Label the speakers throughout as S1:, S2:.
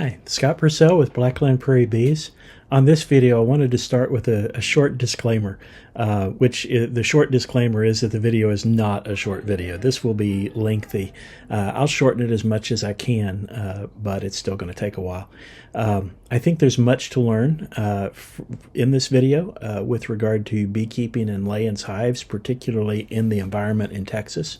S1: Hi, Scott Purcell with Blackland Prairie Bees. On this video, I wanted to start with a short disclaimer, the short disclaimer is that the video is not a short video. This will be lengthy. I'll shorten it as much as I can, but it's still going to take a while. I think there's much to learn in this video with regard to beekeeping and Layens hives, particularly in the environment in Texas.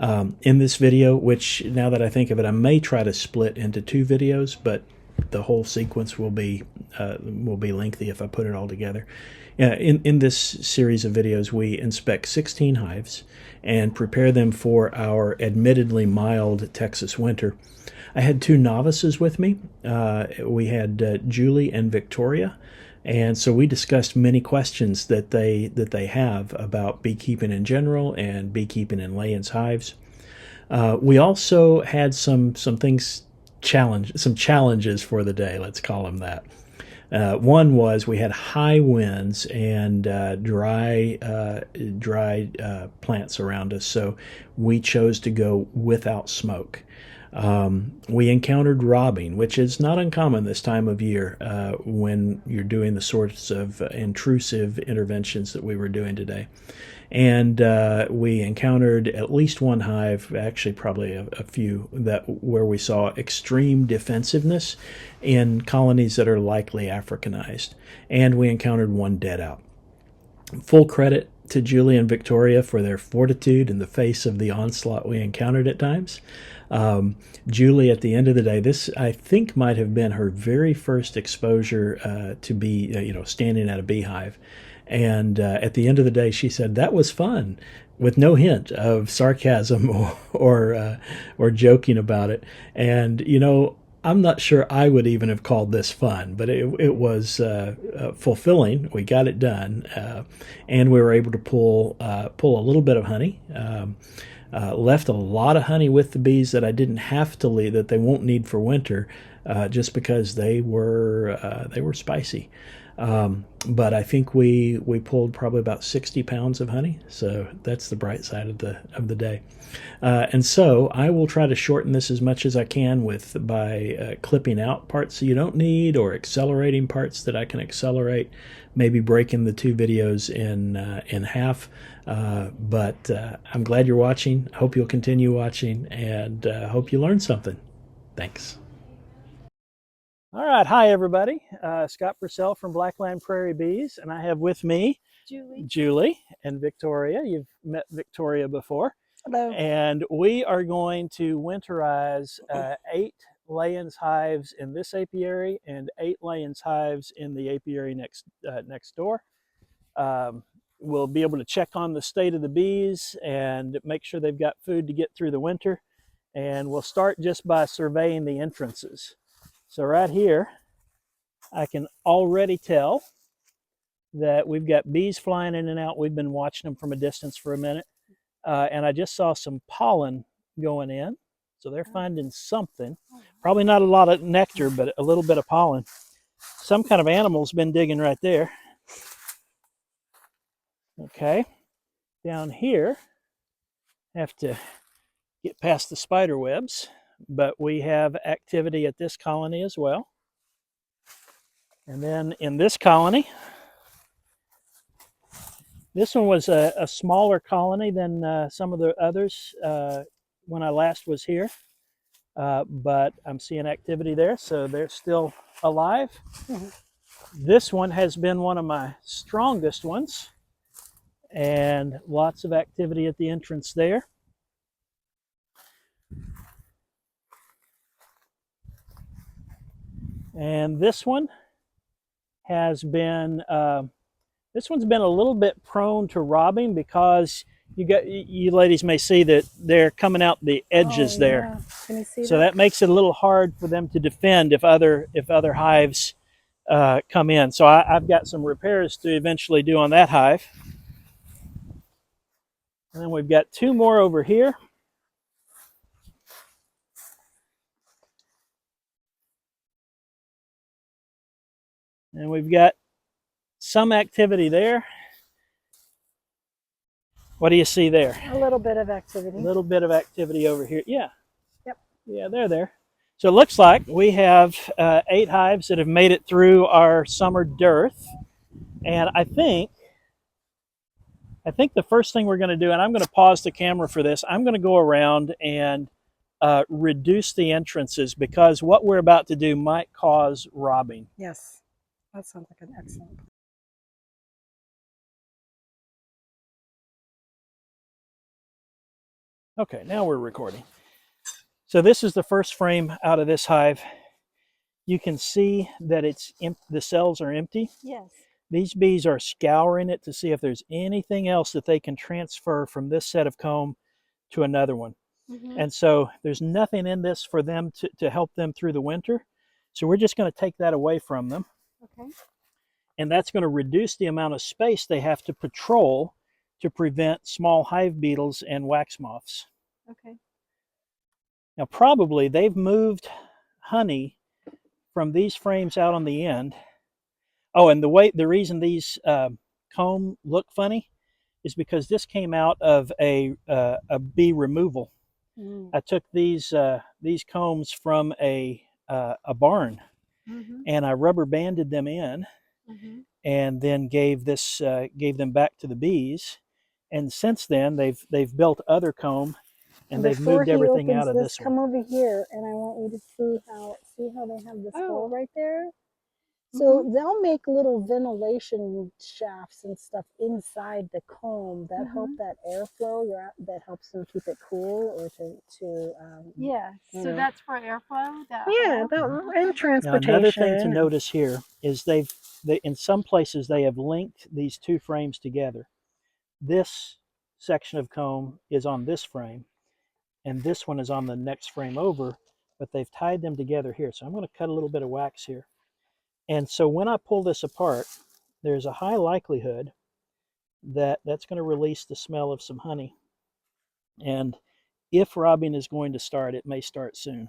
S1: In this video, which now that I think of it, I may try to split into two videos, but the whole sequence will be lengthy if I put it all together. In this series of videos, we inspect 16 hives and prepare them for our admittedly mild Texas winter. I had two novices with me. We had Julie and Victoria. And so we discussed many questions that they have about beekeeping in general and beekeeping in Layens hives. We also had some challenges for the day. Let's call them that. One was we had high winds and dry plants around us, so we chose to go without smoke. We encountered robbing, which is not uncommon this time of year when you're doing the sorts of intrusive interventions that we were doing today. And we encountered at least one hive, actually probably a few, where we saw extreme defensiveness in colonies that are likely Africanized. And we encountered one dead out. Full credit to Julie and Victoria for their fortitude in the face of the onslaught we encountered at times. Julie, at the end of the day, this I think might have been her very first exposure to be, standing at a beehive. And at the end of the day, she said, "That was fun," with no hint of sarcasm or joking about it. And, I'm not sure I would even have called this fun, but it was fulfilling. We got it done, and we were able to pull a little bit of honey. Left a lot of honey with the bees that I didn't have to leave, that they won't need for winter, just because they were spicy. But I think we pulled probably about 60 pounds of honey, so that's the bright side of the day. And so I will try to shorten this as much as I can by clipping out parts that you don't need or accelerating parts that I can accelerate, maybe breaking the two videos in half. But I'm glad you're watching. I hope you'll continue watching, and hope you learned something. Thanks. All right, hi everybody. Scott Purcell from Blackland Prairie Bees, and I have with me Julie and Victoria. You've met Victoria before.
S2: Hello.
S1: And we are going to winterize 8 Layens hives in this apiary and 8 Layens hives in the apiary next door. We'll be able to check on the state of the bees and make sure they've got food to get through the winter. And we'll start just by surveying the entrances. So right here, I can already tell that we've got bees flying in and out. We've been watching them from a distance for a minute. And I just saw some pollen going in. So they're finding something. Probably not a lot of nectar, but a little bit of pollen. Some kind of animal's been digging right there. Okay. Down here, have to get past the spider webs. But we have activity at this colony as well. And then in this colony, this one was a smaller colony than some of the others when I last was here. But I'm seeing activity there, so they're still alive. Mm-hmm. This one has been one of my strongest ones, and lots of activity at the entrance there. And this one has been, this one's been a little bit prone to robbing because you ladies may see that they're coming out the edges there.
S2: Can you see
S1: so that makes it a little hard for them to defend if other hives come in. So I've got some repairs to eventually do on that hive. And then we've got 2 more over here. And we've got some activity there. What do you see there?
S2: A little bit of activity.
S1: A little bit of activity over here. Yeah.
S2: Yep.
S1: Yeah, they're there. So it looks like we have 8 hives that have made it through our summer dearth. And I think the first thing we're going to do, and I'm going to pause the camera for this, I'm going to go around and reduce the entrances because what we're about to do might cause robbing.
S2: Yes, that sounds like an excellent plan.
S1: Okay, now we're recording. So this is the first frame out of this hive. You can see that the cells are empty.
S2: Yes.
S1: These bees are scouring it to see if there's anything else that they can transfer from this set of comb to another one. And so there's nothing in this for them to help them through the winter. So we're just going to take that away from them.
S2: Okay.
S1: And that's going to reduce the amount of space they have to patrol to prevent small hive beetles and wax moths.
S2: Okay.
S1: Now probably they've moved honey from these frames out on the end. Oh, and the reason these comb look funny is because this came out of a bee removal. I took these combs from a barn, and I rubber banded them in, and then gave them back to the bees. And since then, they've built other comb, and they've moved everything out of this one.
S2: Come over here, and I want you to see how they have this hole right there. So they'll make little ventilation shafts and stuff inside the comb that help that airflow. That helps them keep it cool, or
S3: yeah. So that's for airflow.
S2: And transportation.
S1: Now, another thing to notice here is they in some places they have linked these two frames together. This section of comb is on this frame, and this one is on the next frame over, but they've tied them together here. So I'm going to cut a little bit of wax here. And so when I pull this apart, there's a high likelihood that that's going to release the smell of some honey. And if robbing is going to start, it may start soon.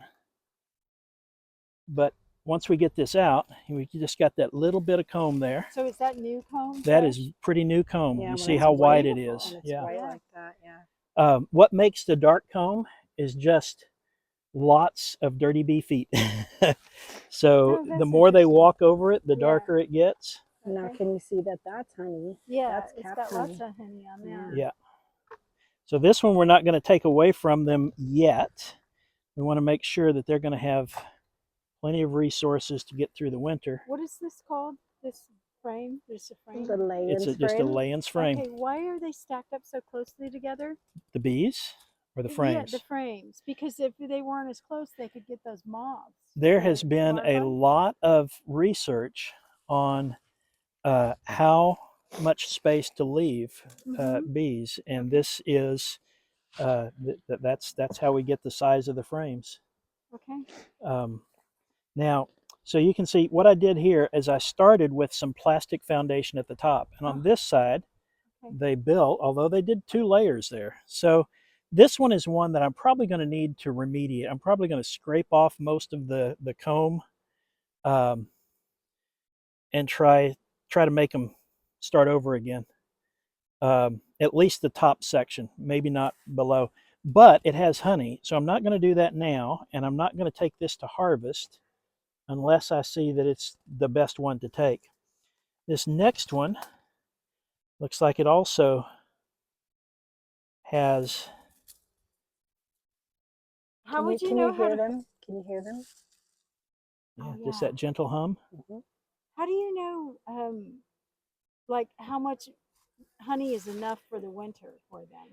S1: But once we get this out, we just got that little bit of comb there.
S3: So is that new comb?
S1: That is pretty new comb.
S2: Yeah,
S1: you see how wide it is.
S2: Yeah. White like that, yeah.
S1: What makes the dark comb is just lots of dirty bee feet. So the more they walk over it, the darker it gets.
S2: Now can you see that that's honey?
S3: Yeah,
S2: that's
S3: it's got lots of honey on there.
S1: Yeah. So this one we're not going to take away from them yet. We want to make sure that they're going to have plenty of resources to get through the winter.
S3: What is this called? This frame? There's a frame?
S2: The Layens frame.
S1: It's just a Layens frame.
S3: Okay, why are they stacked up so closely together?
S1: The bees or the frames?
S3: Yeah, the frames. Because if they weren't as close, they could get those moths.
S1: There has been a lot of research on how much space to leave bees, and this is that's how we get the size of the frames.
S3: Okay.
S1: Now, so you can see what I did here is I started with some plastic foundation at the top, and on this side they built, although they did 2 layers there. So this one is one that I'm probably going to need to remediate. I'm probably going to scrape off most of the comb and try to make them start over again. At least the top section, maybe not below. But it has honey, so I'm not going to do that now, and I'm not going to take this to harvest unless I see that it's the best one to take. This next one looks like it also has...
S3: How would you know how to...
S2: them? Can you hear them?
S1: Yeah, just that gentle hum.
S3: How do you know, like, how much honey is enough for the winter for them?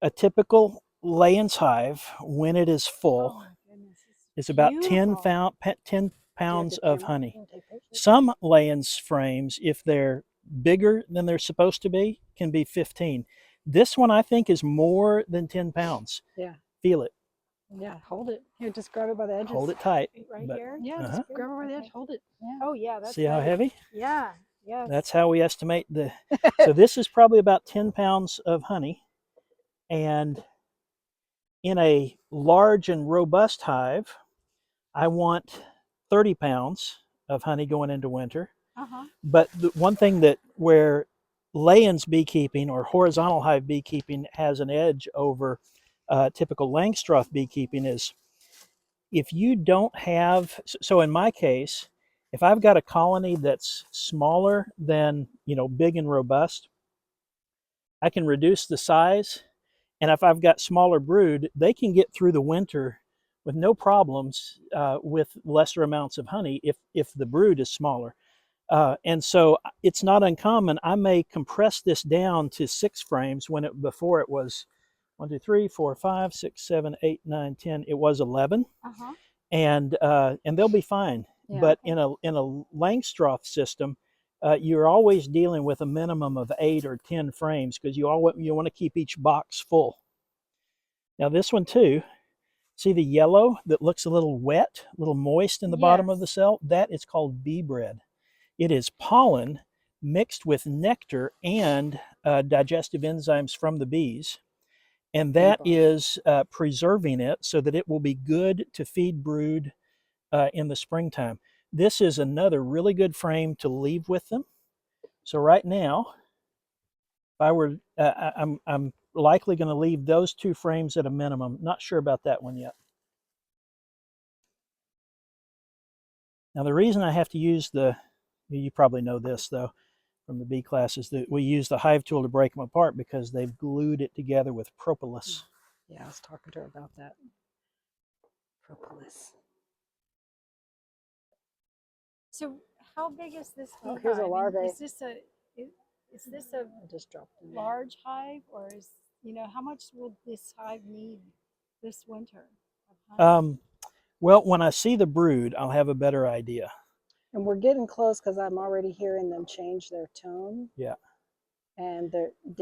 S1: A typical Layens hive, when it is full, is about 10 pounds of honey. Some Layens frames, if they're bigger than they're supposed to be, can be 15. This one, I think, is more than 10 pounds.
S2: Yeah.
S1: Feel it.
S2: Yeah, hold it. Here, just grab it by the edges.
S1: Hold it tight.
S3: Right here?
S2: Yeah, just grab it by the edge. Hold it. Yeah.
S3: Oh, yeah. That's
S1: See how heavy?
S3: Yeah. Yes.
S1: That's how we estimate the... So this is probably about 10 pounds of honey. And in a large and robust hive, I want 30 pounds of honey going into winter. But the one thing where Layens beekeeping or horizontal hive beekeeping has an edge over typical Langstroth beekeeping is if you don't have, so in my case, if I've got a colony that's smaller than, big and robust, I can reduce the size. And if I've got smaller brood, they can get through the winter with no problems with lesser amounts of honey if the brood is smaller. And so it's not uncommon. I may compress this down to 6 frames when before it was 1, 2, 3, 4, 5, 6, 7, 8, 9, 10. It was 11, and they'll be fine. Yeah. But in a Langstroth system, you're always dealing with a minimum of 8 or 10 frames because you want to keep each box full. Now this one too. See the yellow that looks a little wet, a little moist in the bottom of the cell? That is called bee bread. It is pollen mixed with nectar and digestive enzymes from the bees. And that is preserving it so that it will be good to feed brood in the springtime. This is another really good frame to leave with them. So right now, if I were, I'm likely going to leave those 2 frames at a minimum. Not sure about that one yet. Now the reason I have to use you probably know this though from the bee class, is that we use the hive tool to break them apart because they've glued it together with propolis.
S2: Yeah, I was talking to her about that. Propolis.
S3: So how big is this bee
S2: here's
S3: hive?
S2: a larvae.
S3: Is this a
S2: I just dropped it
S3: large hive, or is, how much would this hive need this winter of honey?
S1: Well, when I see the brood, I'll have a better idea.
S2: And we're getting close because I'm already hearing them change their tone.
S1: Yeah.
S2: And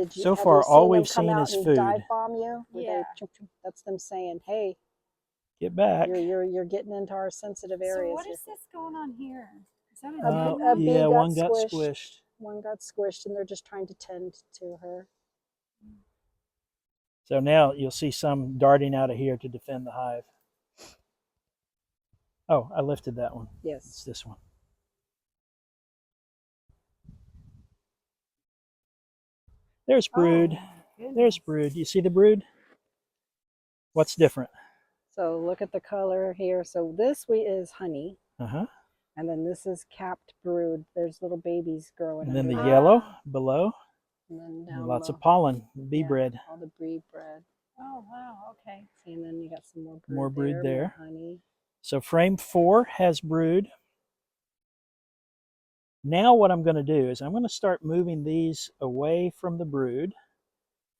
S1: so far, all we've seen is food.
S2: Dive bomb you?
S3: Yeah.
S2: That's them saying, "Hey,
S1: get back!
S2: You're getting into our sensitive areas."
S3: So what is this going on here? Is that
S1: a bee? Yeah, one got squished.
S2: One got squished, and they're just trying to tend to her.
S1: So now you'll see some darting out of here to defend the hive. Oh, I lifted that one.
S2: Yes.
S1: It's this one. There's brood. There's brood. You see the brood? What's different?
S2: So look at the color here. So this is honey.
S1: Uh-huh.
S2: And then this is capped brood. There's little babies growing.
S1: And then the yellow below.
S2: And then down
S1: lots
S2: low.
S1: of pollen, bee bread.
S2: All the bee bread.
S3: Oh, wow. Okay.
S2: See, and then you got some more brood.
S1: More brood there.
S2: More honey.
S1: So frame 4 has brood. Now what I'm going to do is I'm going to start moving these away from the brood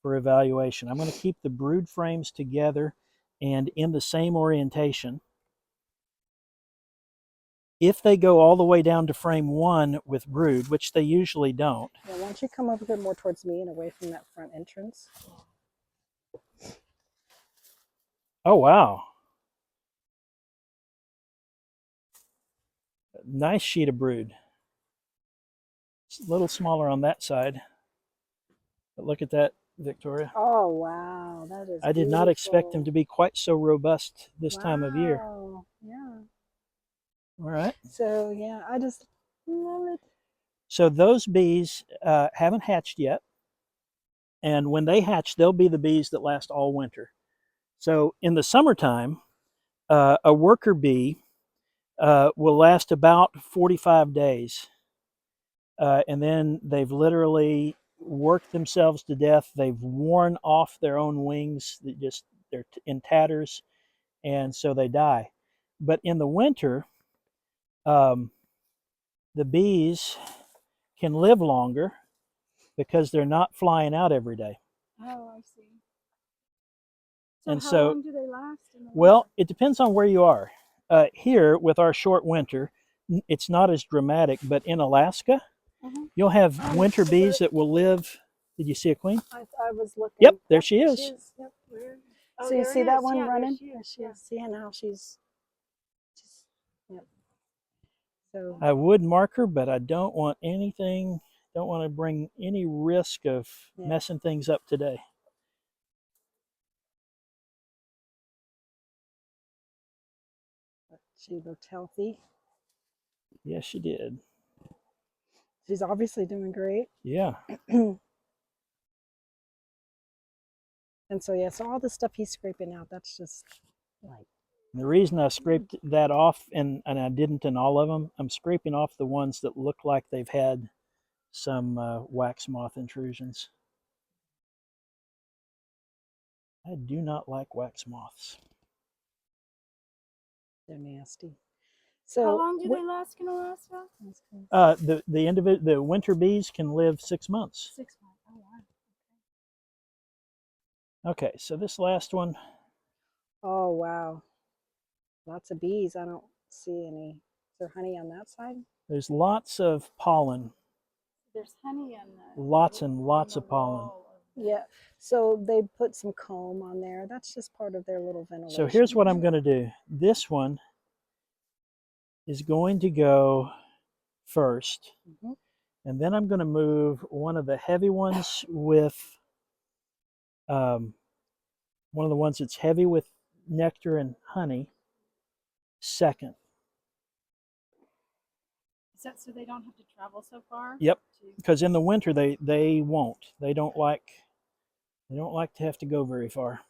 S1: for evaluation. I'm going to keep the brood frames together and in the same orientation. If they go all the way down to frame 1 with brood, which they usually don't.
S2: Yeah, why don't you come over here more towards me and away from that front entrance?
S1: Oh, wow. Nice sheet of brood. It's a little smaller on that side. But look at that, Victoria.
S2: Oh, wow. That is
S1: I did not expect them to be quite so robust this time of year.
S2: Yeah.
S1: All right.
S2: So, yeah, I just love it.
S1: So those bees haven't hatched yet. And when they hatch, they'll be the bees that last all winter. So in the summertime, a worker bee will last about 45 days. And then they've literally worked themselves to death. They've worn off their own wings. They're in tatters, and so they die. But in the winter, the bees can live longer because they're not flying out every day.
S3: Oh, I see.
S1: And
S3: how long do they last?
S1: Well, it depends on where you are. Here, with our short winter, it's not as dramatic, but in Alaska, you'll have winter bees that will live. Did you see a queen?
S2: I was looking.
S1: Yep, there she is.
S2: Yep. So you see that one running? There she is. See, now she's yep. So
S1: I would mark her, but I don't want to bring any risk of messing things up today.
S2: She looked healthy.
S1: Yes, she did.
S2: She's obviously doing great.
S1: Yeah.
S2: And so, so all the stuff he's scraping out, that's just like
S1: And the reason I scraped that off, and I didn't in all of them, I'm scraping off the ones that look like they've had some wax moth intrusions. I do not like wax moths.
S2: They're nasty.
S3: How
S2: So
S3: long do they last in Alaska?
S1: The winter bees can live 6 months.
S3: 6 months. Oh wow.
S1: Okay, so this last one,
S2: oh wow, lots of bees. I don't see any. Is there honey on that side?
S1: there's lots of pollen.
S3: There's honey on the
S1: Lots and lots of pollen.
S2: Yeah. So they put some comb on there. That's just part of their little ventilation.
S1: So here's what I'm going to do. This one is going to go first.
S2: Mhm.
S1: And then I'm going to move one of the heavy ones with one of the ones that's heavy with nectar and honey second.
S3: Is that so they don't have to travel so far?
S1: Yep. Because in the winter they won't. They don't like to have to go very far.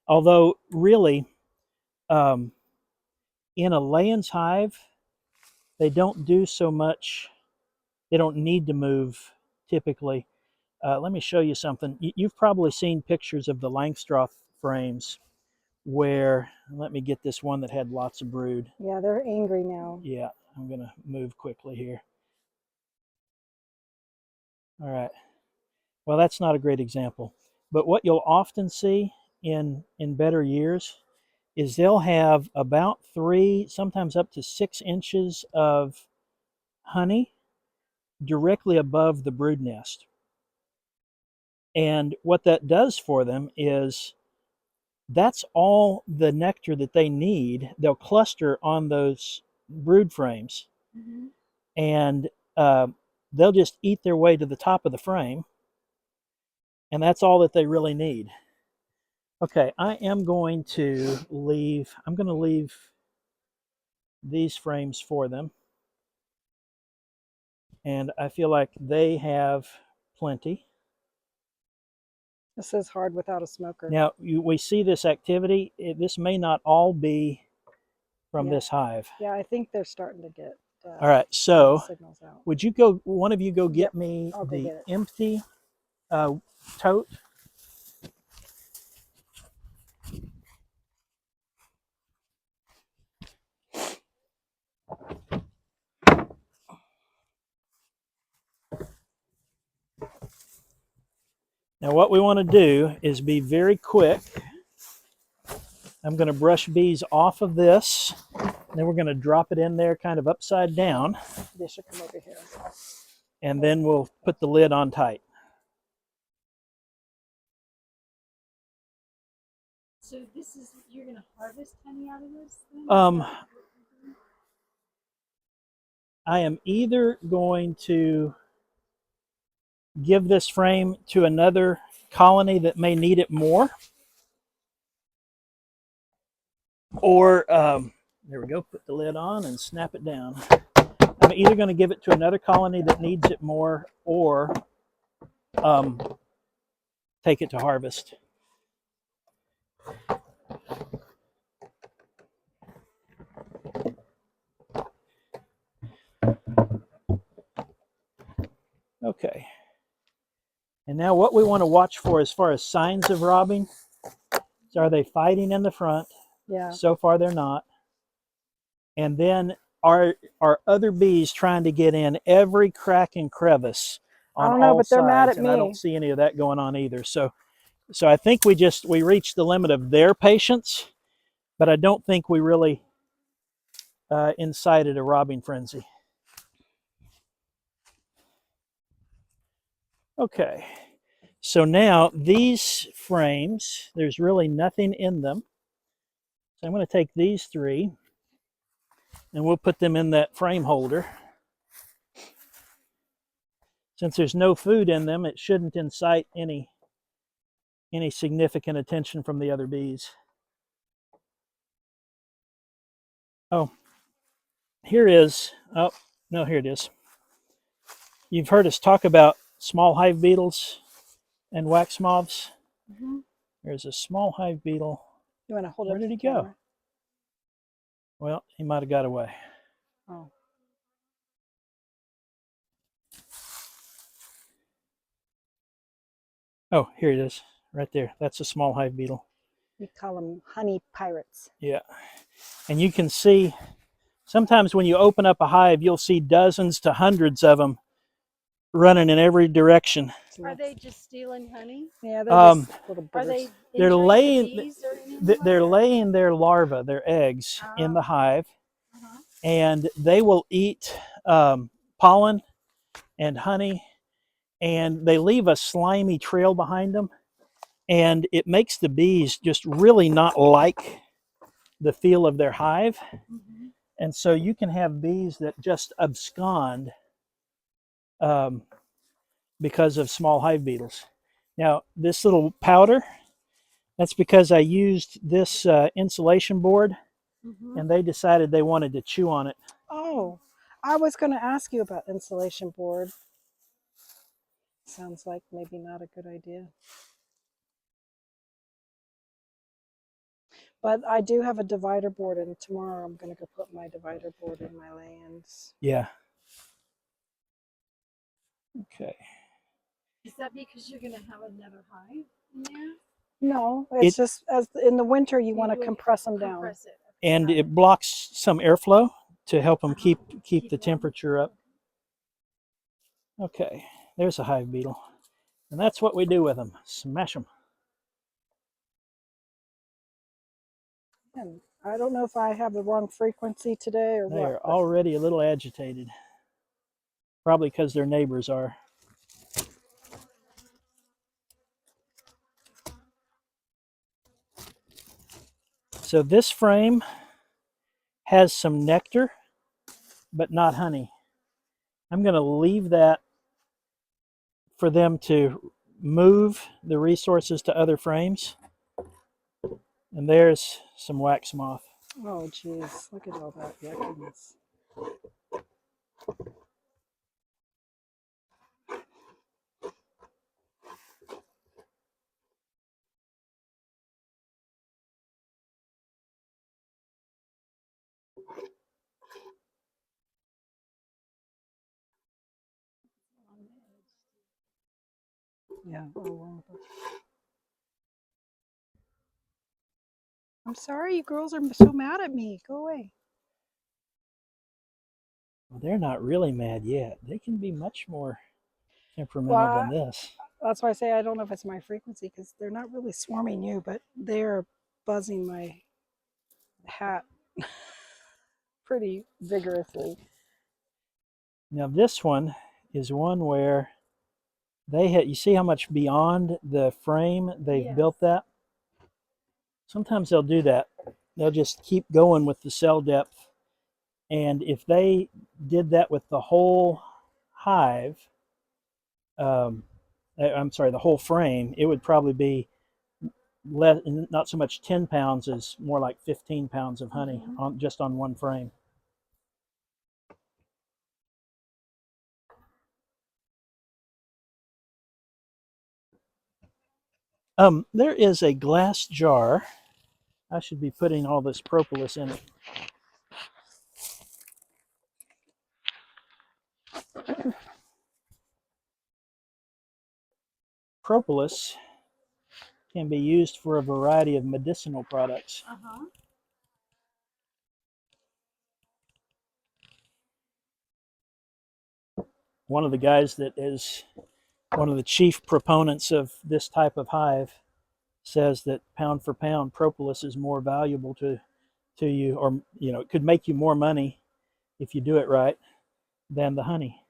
S1: Although really, in a Layens hive, they don't do so much. They don't need to move typically. Let me show you something. You've probably seen pictures of the Langstroth frames where, let me get this one that had lots of brood.
S2: Yeah, they're angry now.
S1: Yeah, I'm going to move quickly here. All right. Well, that's not a great example. But what you'll often see in better years is they'll have about 3, sometimes up to 6 inches of honey directly above the brood nest. And what that does for them is that's all the nectar that they need. They'll cluster on those brood frames,
S3: Mm-hmm.
S1: and they'll just eat their way to the top of the frame, and that's all that they really need. Okay, I'm going to leave these frames for them, and I feel like they have plenty.
S2: This is hard without a smoker.
S1: Now, we see this activity. This may not all be from this hive.
S2: Yeah, I think they're starting to get
S1: all right, so
S2: signals out.
S1: Would you go, one of you go get me
S2: I'll go
S1: the
S2: get it.
S1: empty tote? Now what we want to do is be very quick. I'm going to brush bees off of this. Then we're going to drop it in there kind of upside down.
S2: They should come over here.
S1: And then we'll put the lid on tight.
S3: So this is, you're going to harvest honey out of this thing?
S1: I am either going to give this frame to another colony that may need it more, or there we go, put the lid on and snap it down. I'm either going to give it to another colony that needs it more, or take it to harvest. Okay. And now what we want to watch for as far as signs of robbing, is are they fighting in the front?
S2: Yeah.
S1: So far they're not. And then are other bees trying to get in every crack and crevice on
S2: I don't know,
S1: all
S2: but they're
S1: sides?
S2: mad at
S1: and
S2: me.
S1: I don't see any of that going on either. So I think we reached the limit of their patience, but I don't think we really incited a robbing frenzy. Okay, so now these frames, there's really nothing in them. So I'm going to take these 3 and we'll put them in that frame holder. Since there's no food in them, it shouldn't incite any significant attention from the other bees. Oh, here is, oh, no, here it is. You've heard us talk about small hive beetles and wax moths.
S3: Mm-hmm.
S1: There's a small hive beetle
S2: You want to hold
S1: Where
S2: up
S1: did
S2: the
S1: he go?
S2: camera?
S1: Well, he might have got away.
S2: Oh.
S1: Oh, here it is, right there. That's a small hive beetle.
S2: We call them honey pirates.
S1: Yeah. And you can see, sometimes when you open up a hive, you'll see dozens to hundreds of them running in every direction.
S3: Are they just stealing honey?
S2: Yeah, they're just little
S3: Are
S2: bitters.
S3: they
S1: They're
S3: injuring
S1: laying,
S3: the bees or anything?
S1: they're laying their larvae, their eggs, in the hive, and they will eat pollen and honey, and they leave a slimy trail behind them, and it makes the bees just really not like the feel of their hive. And so you can have bees that just abscond because of small hive beetles. Now, this little powder, that's because I used this insulation board, and they decided they wanted to chew on it.
S2: Oh, I was going to ask you about insulation board. Sounds like maybe not a good idea. But I do have a divider board, and tomorrow I'm going to go put my divider board in my Layens.
S1: Yeah. Okay.
S3: Is that because you're going to have another hive in there?
S2: No, it's just as in the winter you want to compress them down.
S3: Compress it.
S1: And it blocks some airflow to help them keep the temperature up. Okay, there's a hive beetle. And that's what we do with them. Smash them.
S2: And I don't know if I have the wrong frequency today or
S1: They
S2: what.
S1: are already a little agitated. Probably because their neighbors are. So this frame has some nectar, but not honey. I'm going to leave that for them to move the resources to other frames. And there's some wax moth.
S2: Oh, geez. Look at all that yuckiness. Yeah. Oh, I'm sorry, you girls are so mad at me. Go away.
S1: Well, they're not really mad yet. They can be much more temperamental than this.
S2: That's why I say I don't know if it's my frequency, because they're not really swarming you, but they're buzzing my hat pretty vigorously.
S1: Now this one is one where they had, you see how much beyond the frame they've built that? Sometimes they'll do that. They'll just keep going with the cell depth. And if they did that with the whole hive, I'm sorry, the whole frame, it would probably be less, not so much 10 pounds as more like 15 pounds of honey on just on one frame. There is a glass jar. I should be putting all this propolis in it. Propolis can be used for a variety of medicinal products. One of the guys that is one of the chief proponents of this type of hive says that pound for pound, propolis is more valuable to you, or it could make you more money if you do it right than the honey.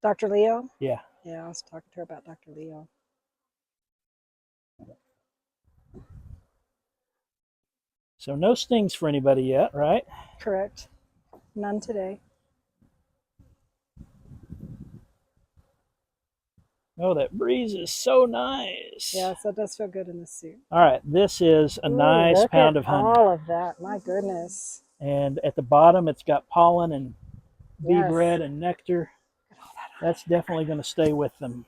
S2: Dr. Leo?
S1: Yeah.
S2: Yeah, I was talking to her about Dr. Leo.
S1: So no stings for anybody yet, right?
S2: Correct. None today.
S1: Oh, that breeze is so nice.
S2: Yes, that does feel good in the suit.
S1: All right, this is a nice pound of honey.
S2: All of that, my goodness.
S1: And at the bottom, it's got pollen and bee bread and nectar. That's definitely going to stay with them.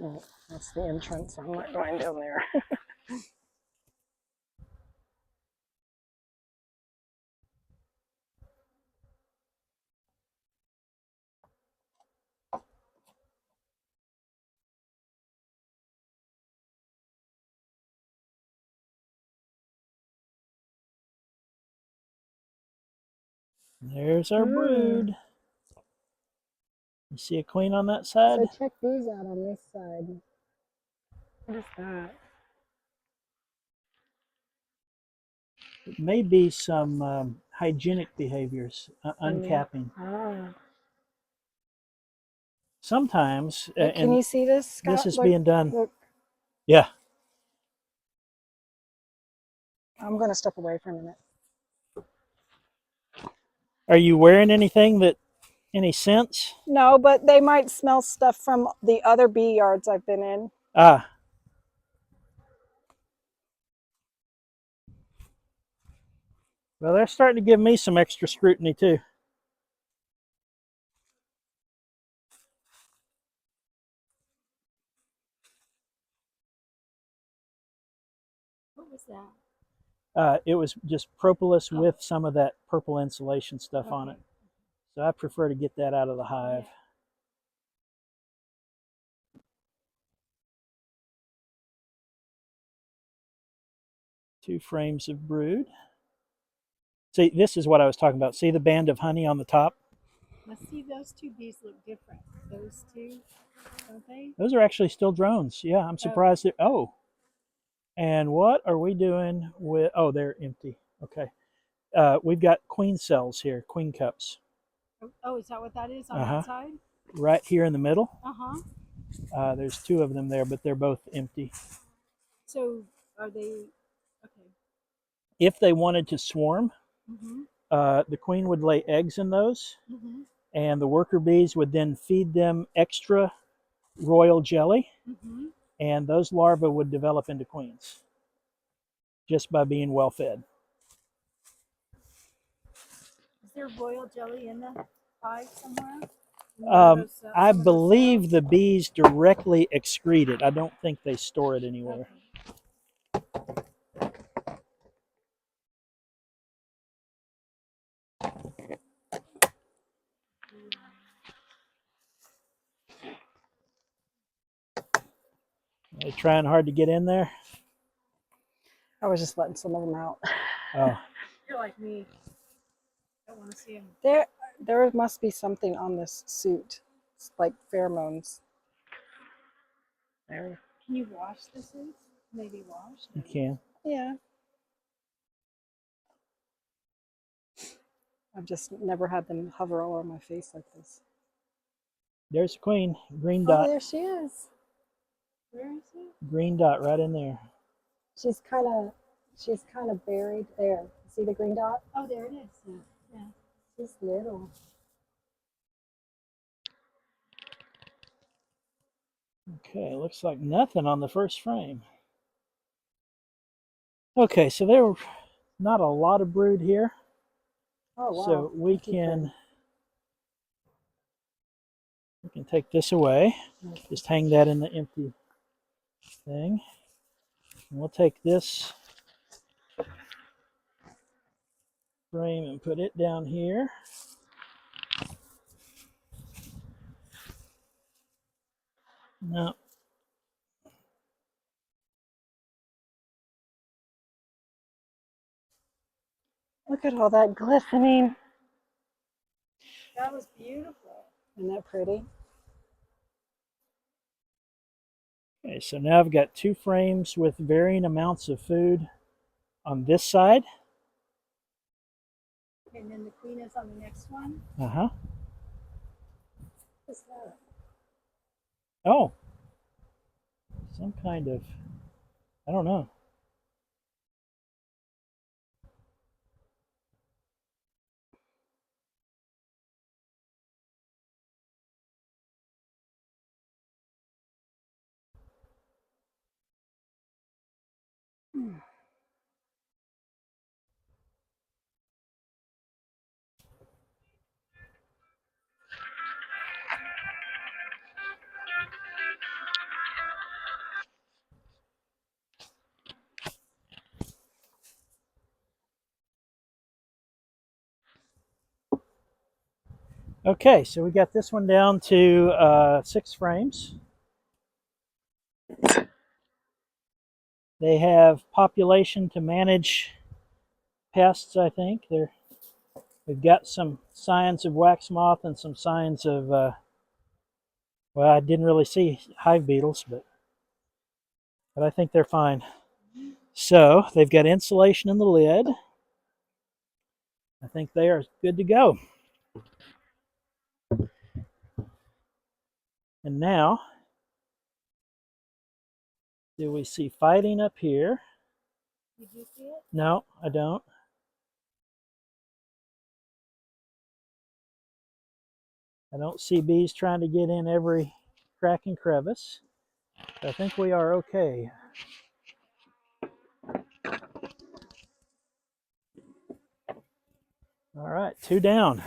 S2: Oh, that's the entrance. I'm not going down there.
S1: There's our brood. You see a queen on that side?
S2: So check these out on this side. What is that?
S1: It may be some hygienic behaviors, uncapping.
S2: Ah.
S1: Sometimes,
S2: Can you see this, Scott?
S1: this is being done.
S2: Look.
S1: Yeah.
S2: I'm going to step away for a minute.
S1: Are you wearing anything that any sense?
S2: No, but they might smell stuff from the other bee yards I've been in.
S1: Ah. Well, they're starting to give me some extra scrutiny too.
S3: What was that?
S1: It was just propolis with some of that purple insulation stuff on it. So I prefer to get that out of the hive.
S3: Yeah.
S1: Two frames of brood. See, this is what I was talking about. See the band of honey on the top?
S3: Now see, those two bees look different. Those two, don't they?
S1: Those are actually still drones. Yeah, I'm surprised. Oh. And what are we doing with, oh, they're empty. Okay. We've got queen cells here, queen cups.
S3: Oh, is that what that is on that side?
S1: Right here in the middle.
S3: Uh-huh.
S1: There's two of them there, but they're both empty.
S3: So are they, okay.
S1: If they wanted to swarm, the queen would lay eggs in those, and the worker bees would then feed them extra royal jelly, and those larvae would develop into queens just by being well fed.
S3: Is there royal jelly in the hive somewhere?
S1: I believe the bees directly excrete it. I don't think they store it anywhere.
S3: Okay.
S1: Are they trying hard to get in there?
S2: I was just letting some of them out.
S1: Oh.
S3: You're like me. I don't want to see them.
S2: There must be something on this suit. It's like pheromones. There.
S3: Can you wash the suits? Maybe wash?
S1: You can.
S2: Yeah. I've just never had them hover all over my face like this.
S1: There's a queen. Green dot.
S2: Oh, there she is.
S3: Where is it?
S1: Green dot right in there.
S2: She's kind of buried there. See the green dot?
S3: Oh, there it is. Yeah.
S2: She's little.
S1: Okay, looks like nothing on the first frame. Okay, so there were not a lot of brood here.
S2: Oh wow.
S1: So we can take this away. Just hang that in the empty thing. And we'll take this frame and put it down here. No.
S2: Look at all that glistening.
S3: That was beautiful.
S2: Isn't that pretty?
S1: Okay, so now I've got two frames with varying amounts of food on this side.
S3: And then the queen is on the next one.
S1: Uh-huh.
S2: What's that?
S1: Oh. Some kind of, I don't know. Okay, so we got this one down to 6 frames. They have population to manage pests, I think. We've got some signs of wax moth and some signs of, well, I didn't really see hive beetles, but I think they're fine. So they've got insulation in the lid. I think they are good to go. And now, do we see fighting up here?
S3: Did you see it?
S1: No, I don't. I don't see bees trying to get in every crack and crevice. I think we are okay. All right, 2 down.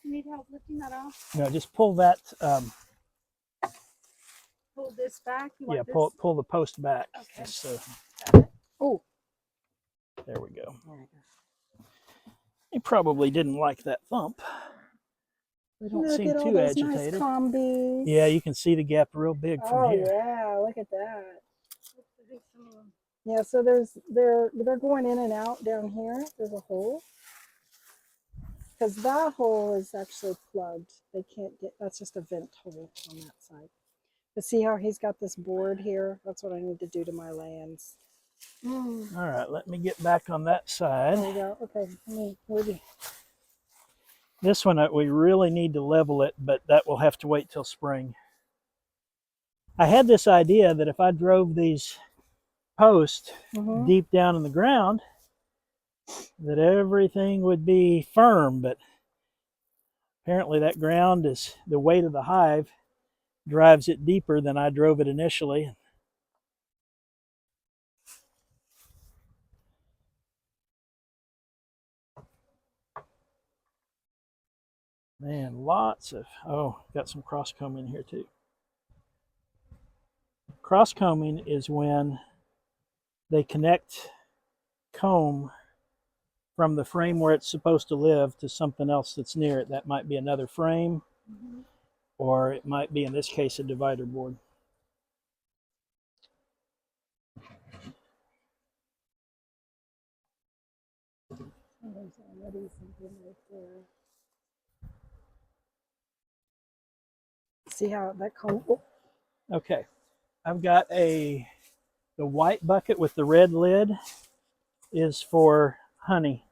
S3: You need help lifting that off?
S1: No, just pull that.
S3: Pull this back? You
S1: Yeah,
S3: want
S1: pull the post back.
S3: Okay.
S1: So
S2: Oh,
S1: there we go.
S2: there we go.
S1: He probably didn't like that thump. They don't
S2: Look
S1: seem
S2: at all
S1: too
S2: those
S1: agitated.
S2: nice combies.
S1: Yeah, you can see the gap real big from
S2: Oh
S1: here.
S2: yeah, look at that. Yeah, so they're going in and out down here. There's a hole. Because that hole is actually plugged. They can't get, that's just a vent hole on that side. But see how he's got this board here? That's what I need to do to my Layens.
S1: All right, let me get back on that side.
S2: There we go. Okay, where'd you?
S1: This one, we really need to level it, but that will have to wait till spring. I had this idea that if I drove these posts deep down in the ground, that everything would be firm, but apparently that ground is, the weight of the hive drives it deeper than I drove it initially. Man, lots of, oh, got some cross combing here too. Cross combing is when they connect comb from the frame where it's supposed to live to something else that's near it. That might be another frame, or it might be, in this case, a divider board.
S2: There's already something right there. See how that comes? Oh.
S1: Okay, I've got the white bucket with the red lid is for honey.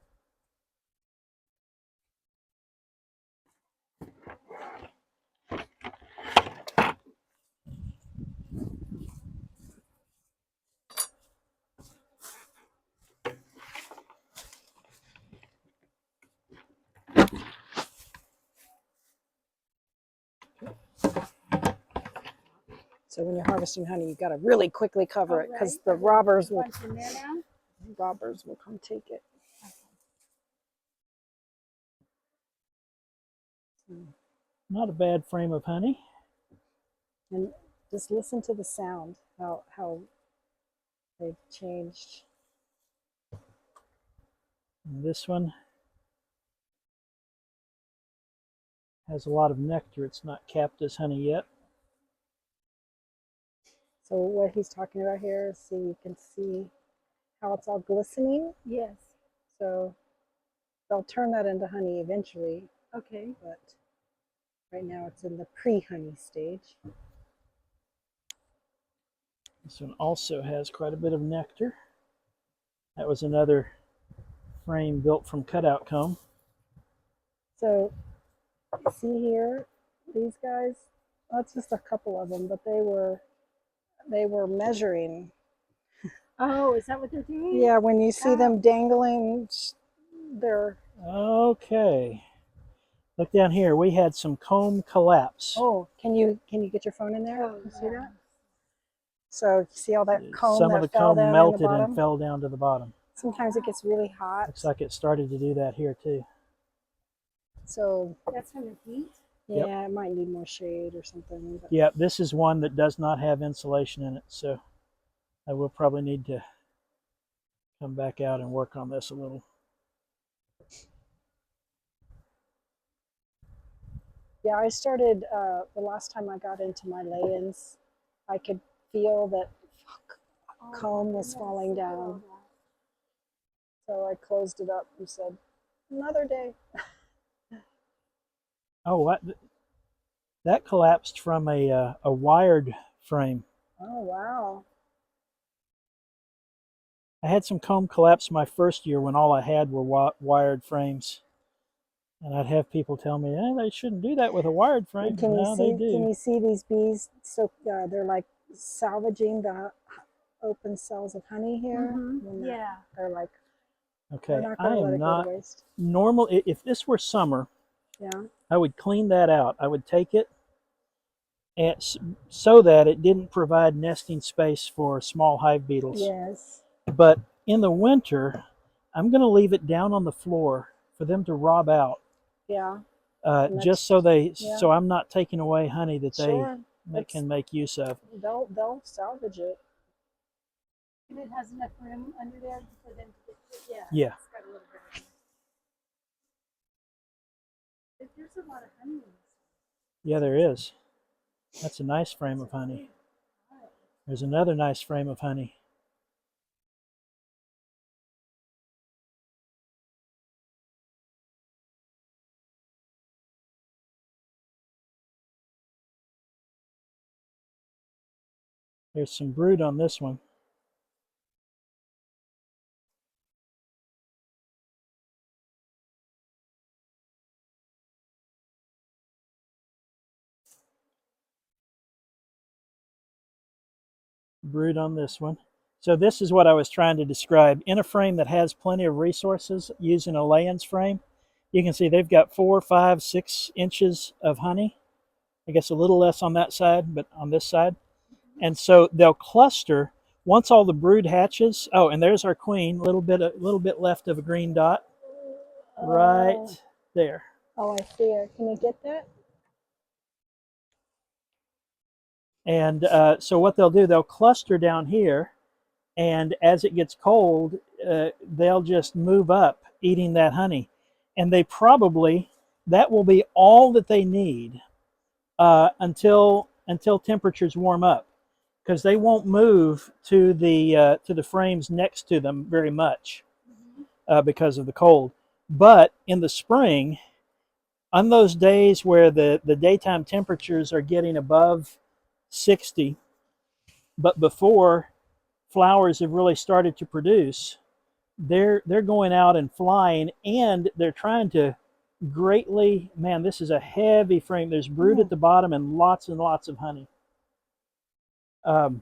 S2: So when you're harvesting honey, you got to really quickly cover it because the robbers will come take it.
S1: Not a bad frame of honey.
S2: And just listen to the sound, how they've changed.
S1: And this one has a lot of nectar. It's not capped as honey yet.
S2: So what he's talking about here is, see, you can see how it's all glistening.
S3: Yes.
S2: So they'll turn that into honey eventually.
S3: Okay.
S2: But right now it's in the pre-honey stage.
S1: This one also has quite a bit of nectar. That was another frame built from cutout comb.
S2: So see here, these guys, that's just a couple of them, but they were measuring.
S3: Oh, is that what they're doing?
S2: Yeah, when you see them dangling, they're...
S1: Okay. Look down here. We had some comb collapse.
S2: Oh, can you get your phone in there?
S3: Oh,
S2: see that? So see all that comb
S1: Some
S2: that
S1: of the
S2: fell
S1: comb
S2: down
S1: melted
S2: in the
S1: and fell down to the bottom.
S2: Sometimes it gets really hot.
S1: Looks like it started to do that here too.
S2: So
S3: That's from the heat?
S2: yeah,
S1: Yep.
S2: it might need more shade or something. But
S1: Yeah, this is one that does not have insulation in it, so I will probably need to come back out and work on this a little.
S2: yeah, I started the last time I got into my Layens, I could feel that comb was falling down. So I closed it up and said, another day.
S1: Oh, what? That collapsed from a wired frame.
S2: Oh, wow.
S1: I had some comb collapse my first year when all I had were wired frames. And I'd have people tell me, they shouldn't do that with a wired frame.
S2: Can you
S1: No, they
S2: see? Can
S1: do.
S2: you see these bees? So they're like salvaging the open cells of honey here.
S3: Yeah.
S2: They're like, they're
S1: Okay,
S2: not
S1: I
S2: going to let
S1: am
S2: it go
S1: not
S2: to waste.
S1: normal. If this were summer,
S2: Yeah.
S1: I would clean that out. I would take it and so that it didn't provide nesting space for small hive beetles.
S2: Yes.
S1: But in the winter, I'm going to leave it down on the floor for them to rob out.
S2: Yeah.
S1: Just so I'm not taking away honey that
S2: sure.
S1: they can make use of.
S2: They'll salvage it.
S3: And it has enough room under there for them to get,
S1: Yeah.
S3: It's got a little bit of there's a lot of honey in this.
S1: Yeah, there is. That's a nice frame of honey. There's another nice frame of honey. There's some brood on this one. Brood on this one. So this is what I was trying to describe. In a frame that has plenty of resources, using a Layens frame, you can see they've got 4, 5, 6 inches of honey. I guess a little less on that side, but on this side. And so they'll cluster once all the brood hatches. Oh, and there's our queen. A little bit left of a green dot, right there.
S2: Oh, I see it. Can you get that?
S1: And so what they'll do, they'll cluster down here, and as it gets cold, they'll just move up, eating that honey. And that will be all that they need until temperatures warm up, because they won't move to the frames next to them very much because of the cold. But in the spring, on those days where the daytime temperatures are getting above 60, but before flowers have really started to produce, they're going out and flying, and they're trying to greatly, man, this is a heavy frame. There's brood at the bottom and lots of honey. And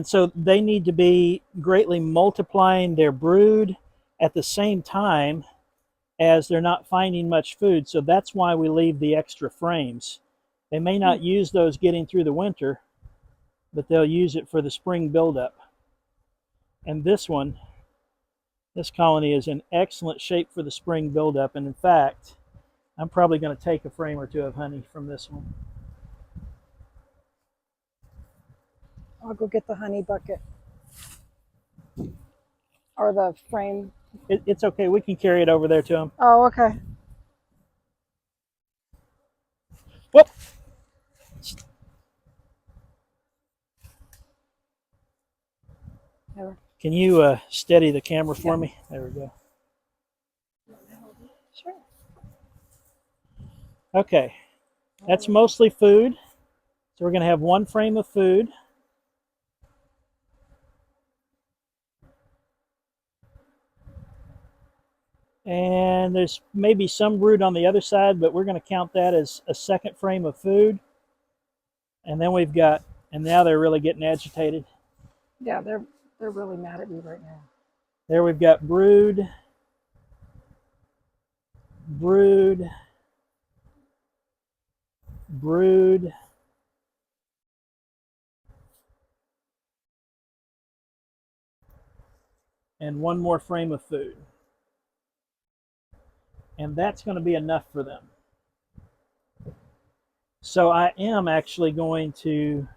S1: so they need to be greatly multiplying their brood at the same time as they're not finding much food. So that's why we leave the extra frames. They may not use those getting through the winter, but they'll use it for the spring buildup. And this colony is in excellent shape for the spring buildup. And in fact, I'm probably going to take a frame or two of honey from this one.
S2: I'll go get the honey bucket or the frame.
S1: It's okay. We can carry it over there to them.
S2: Oh, okay.
S1: Whoop! Can you steady the camera for me? There we go.
S2: Sure.
S1: Okay, that's mostly food. So we're going to have one frame of food. And there's maybe some brood on the other side, but we're going to count that as a second frame of food. And then and now they're really getting agitated.
S2: Yeah, they're really mad at me right now.
S1: There we've got brood, brood, brood, and one more frame of food. and that's going to be enough for them. So I am actually going to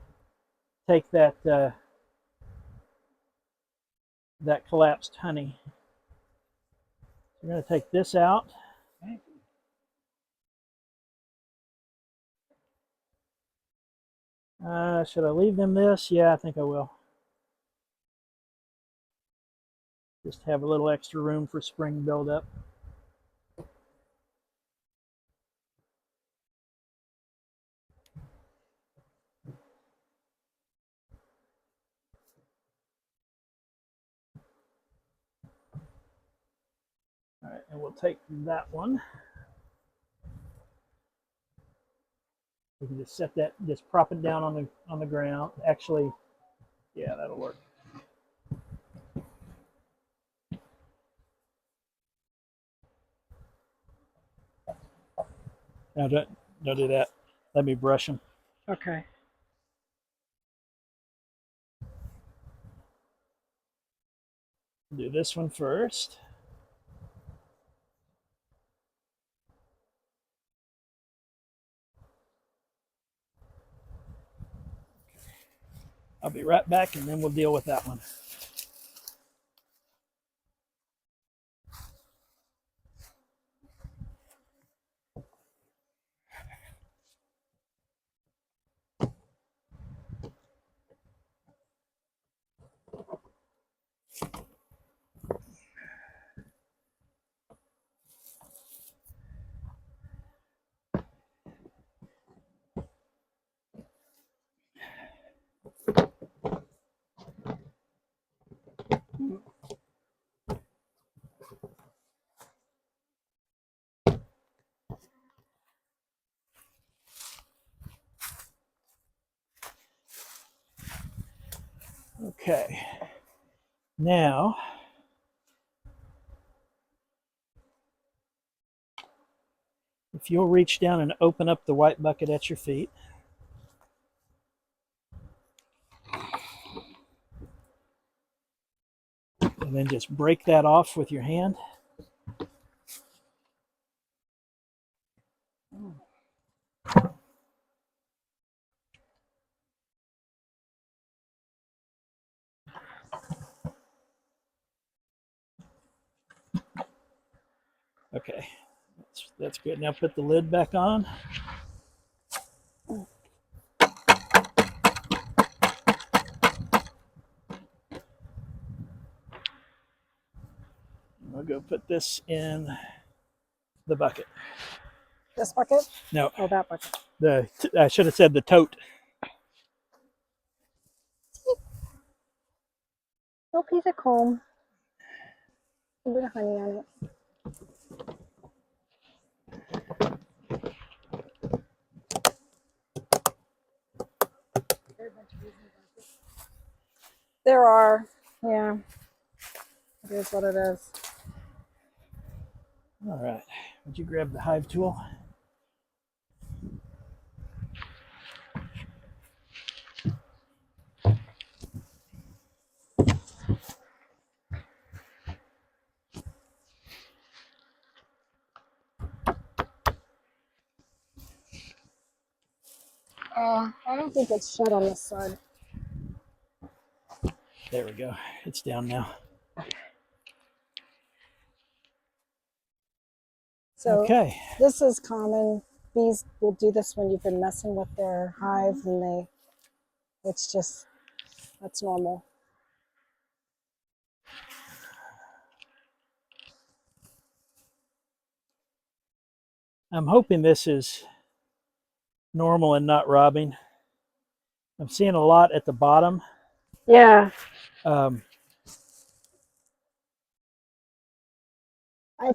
S1: take that that collapsed honey. We're going to take this out. Should I leave them this? Yeah, I think I will. Just have a little extra room for spring buildup. All right, and we'll take that one. We can just set that, just prop it down on the ground. Actually, yeah, that'll work. Now don't do that. Let me brush them.
S2: Okay.
S1: Do this one first. I'll be right back and then we'll deal with that one. Okay. Now, if you'll reach down and open up the white bucket at your feet. And then just break that off with your hand. Okay, that's good. Now put the lid back on. I'll go put this in the bucket.
S2: This bucket?
S1: No.
S2: Oh, that bucket.
S1: I should have said the tote.
S2: Little piece of comb. A bit of honey on it. There are, yeah. It is what it is.
S1: All right. Would you grab the hive tool?
S2: I don't think it's shut on this side.
S1: There we go. It's down now.
S2: So
S1: okay.
S2: This is common. Bees will do this when you've been messing with their hive, and it's just, that's normal.
S1: I'm hoping this is normal and not robbing. I'm seeing a lot at the bottom.
S2: Yeah. I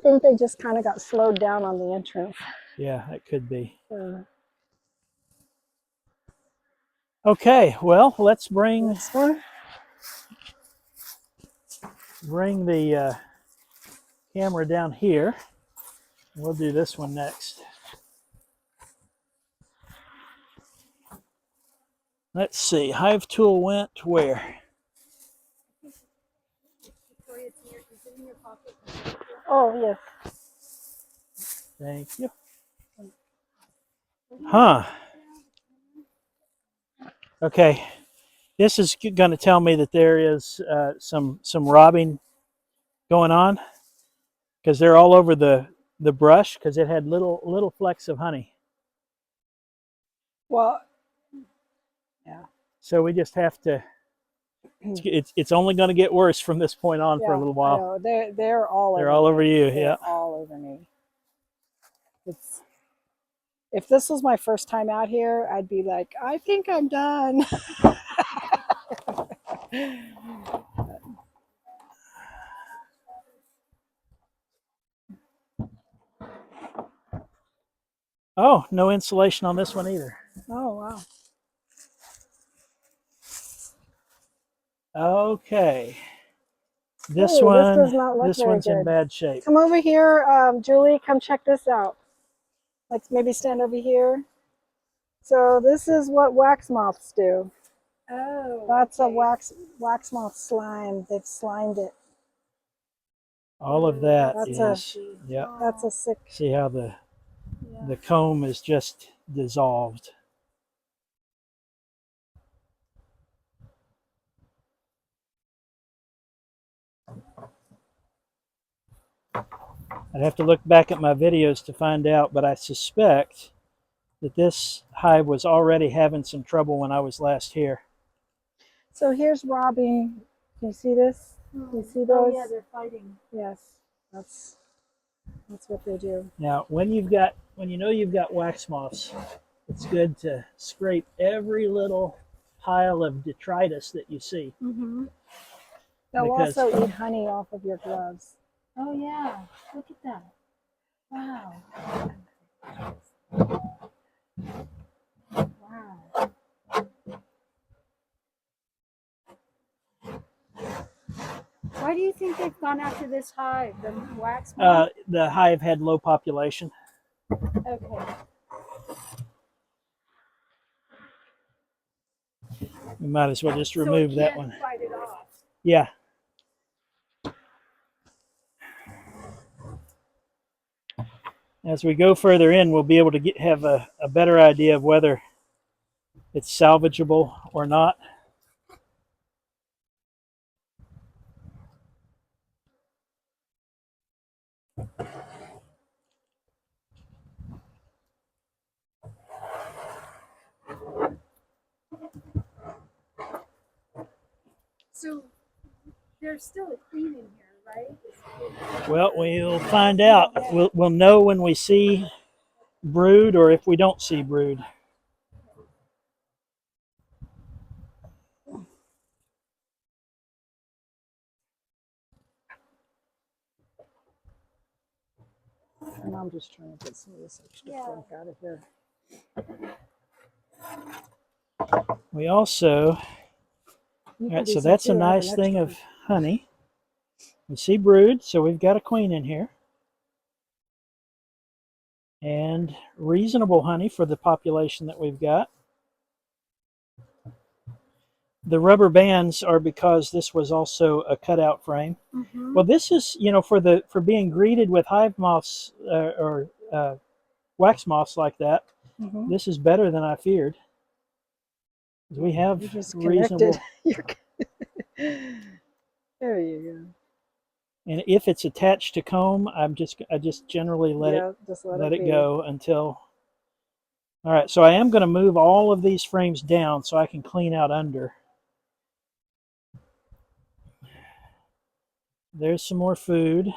S2: think they just kind of got slowed down on the entrance.
S1: Yeah, that could be.
S2: Okay,
S1: well, let's bring
S2: next one.
S1: Bring the camera down here. We'll do this one next. Let's see, hive tool went where?
S2: Oh, yes.
S1: Thank you. Huh. Okay. This is going to tell me that there is some robbing going on because they're all over the brush because it had little flecks of honey.
S2: Well, yeah.
S1: So we just have to. It's only going to get worse from this point on for a little while.
S2: I know. They're all
S1: They're
S2: over
S1: all
S2: me.
S1: over you.
S2: They're
S1: Yeah.
S2: all over me. It's. If this was my first time out here, I'd be like, I think I'm done.
S1: Oh, no insulation on this one either.
S2: Oh, wow.
S1: Okay. This
S2: Ooh,
S1: one,
S2: this does not look
S1: this
S2: very
S1: one's in
S2: good.
S1: bad shape.
S2: Come over here, Julie. Come check this out. Let's maybe stand over here. So this is what wax moths do.
S3: Oh,
S2: That's
S3: okay.
S2: a wax moth slime. They've slimed it.
S1: All of that
S2: That's
S1: is, yeah.
S2: That's a sick.
S1: See how the comb is just dissolved. I'd have to look back at my videos to find out, but I suspect that this hive was already having some trouble when I was last here.
S2: So here's robbing. Can you see this? Can you see those?
S3: Oh yeah, they're fighting.
S2: Yes, that's what they do.
S1: Now, when you know you've got wax moths, it's good to scrape every little pile of detritus that you see.
S2: Mm-hmm. They'll also eat honey off of your gloves.
S3: Oh yeah, look at that. Wow. Wow. Why do you think they've gone after this hive, the wax moth?
S1: The hive had low population.
S3: Okay.
S1: We might as well just remove that one.
S3: Fight it off.
S1: Yeah. As we go further in, we'll be able to have a better idea of whether it's salvageable or not.
S3: So there's still a queen in here, right?
S1: Well, we'll find out. We'll know when we see brood or if we don't see brood.
S2: And I'm just trying to get some of this extra junk out of here.
S1: We also, all right, so that's a nice thing of honey. We see brood, so we've got a queen in here. And reasonable honey for the population that we've got. The rubber bands are because this was also a cutout frame. Mm-hmm. Well, this is, for being greeted with hive moths or wax moths like that, mm-hmm. This is better than I feared. We have reasonable.
S2: There you go.
S1: And if it's attached to comb, I just generally let it go until. All right, so I am going to move all of these frames down so I can clean out under. There's some more food.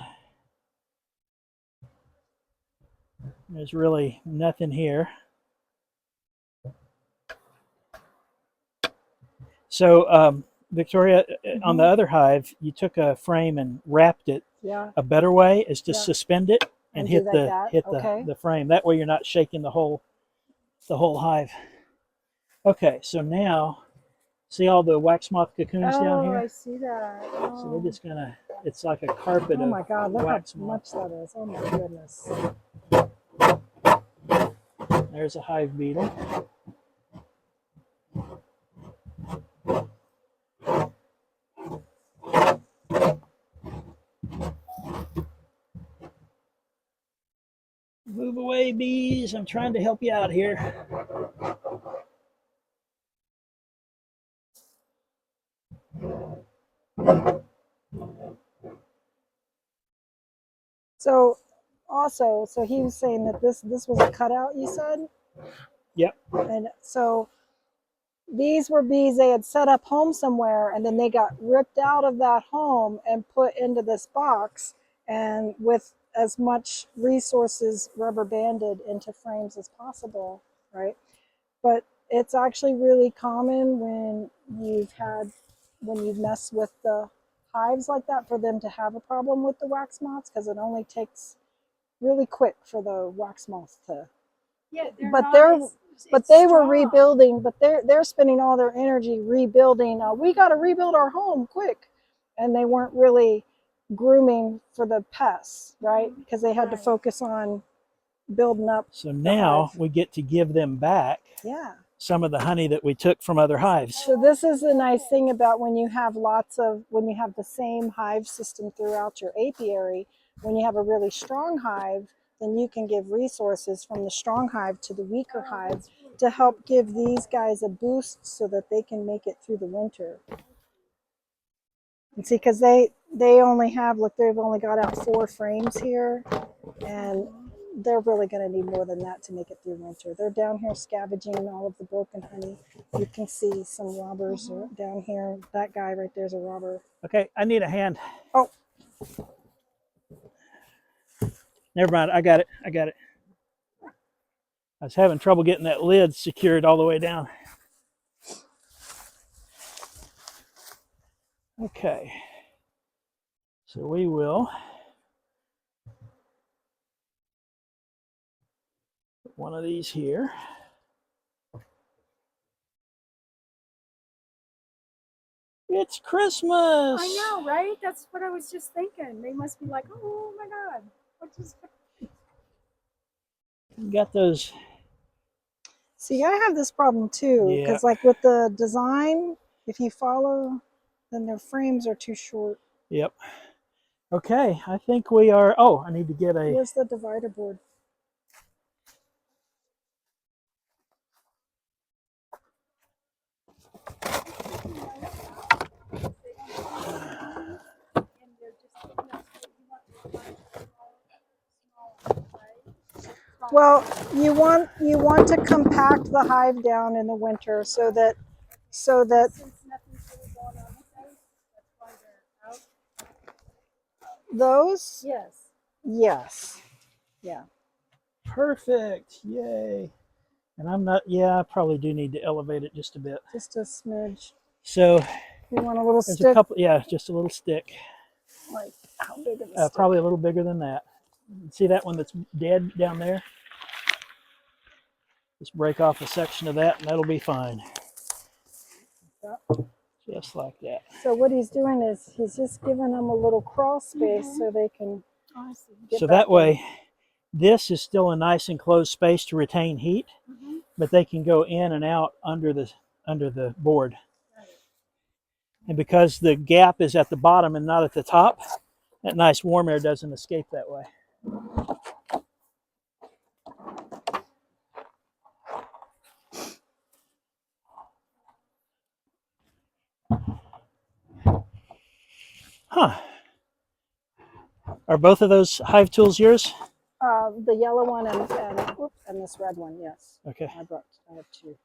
S1: There's really nothing here. So, Victoria, mm-hmm. On the other hive, you took a frame and wrapped it. Yeah. A better way is to suspend it and hit the frame. That way, you're not shaking the whole hive. Okay, so now, see all the wax moth cocoons down here?
S3: Oh, I see that. Oh.
S1: So we're just gonna. It's like a carpet.
S2: Oh my God! Look how much that is. Oh my goodness.
S1: There's a hive beetle. away, bees. I'm trying to help you out here.
S2: So also, so he was saying that this was a cutout, you said?
S1: Yep.
S2: And so these were bees they had set up home somewhere, and then they got ripped out of that home and put into this box, and with as much resources rubber banded into frames as possible, right? But it's actually really common when you've messed with the hives like that for them to have a problem with the wax moths, because it only takes really quick for the wax moths to.
S3: Yeah,
S2: but they were rebuilding, but they're spending all their energy rebuilding. We got to rebuild our home quick, and they weren't really grooming for the pests, right? Because they had to focus on building up.
S1: So now we get to give them back some of the honey that we took from other hives.
S2: So this is the nice thing about when you have the same hive system throughout your apiary. When you have a really strong hive, then you can give resources from the strong hive to the weaker hive to help give these guys a boost so that they can make it through the winter. And see, because they only have, look, they've only got out 4 frames here, and they're really going to need more than that to make it through winter. They're down here scavenging all of the broken honey. You can see some robbers down here. That guy right there is a robber.
S1: Okay, I need a hand.
S2: Oh.
S1: Never mind, I got it. I was having trouble getting that lid secured all the way down. Okay, so we will put one of these here. It's Christmas.
S3: I know, right? That's what I was just thinking. They must be like, oh my God, what just...
S1: Got those.
S2: See, I have this problem too, because like with the design, if you follow, then their frames are too short.
S1: Yep. Okay, I think we are. Oh, I need to get a.
S2: Where's the divider board? Well, you want to compact the hive down in the winter so that those? Yes. Yeah.
S1: Perfect. Yay. And I'm not, yeah, I probably do need to elevate it just a bit.
S2: Just a smidge.
S1: So
S2: you want a little
S1: there's
S2: stick?
S1: a couple, yeah, just a little stick.
S2: Like how big of a stick?
S1: Probably a little bigger than that. See that one that's dead down there? Just break off a section of that and that'll be fine. Just like that.
S2: So what he's doing is he's just giving them a little crawl space so they can get
S1: so that way this is still a nice enclosed space to retain heat, but they can go in and out under the board. And because the gap is at the bottom and not at the top, that nice warm air doesn't escape that way. Huh. Are both of those hive tools yours?
S2: The yellow one and this red one, yes.
S1: Okay.
S2: I have 2.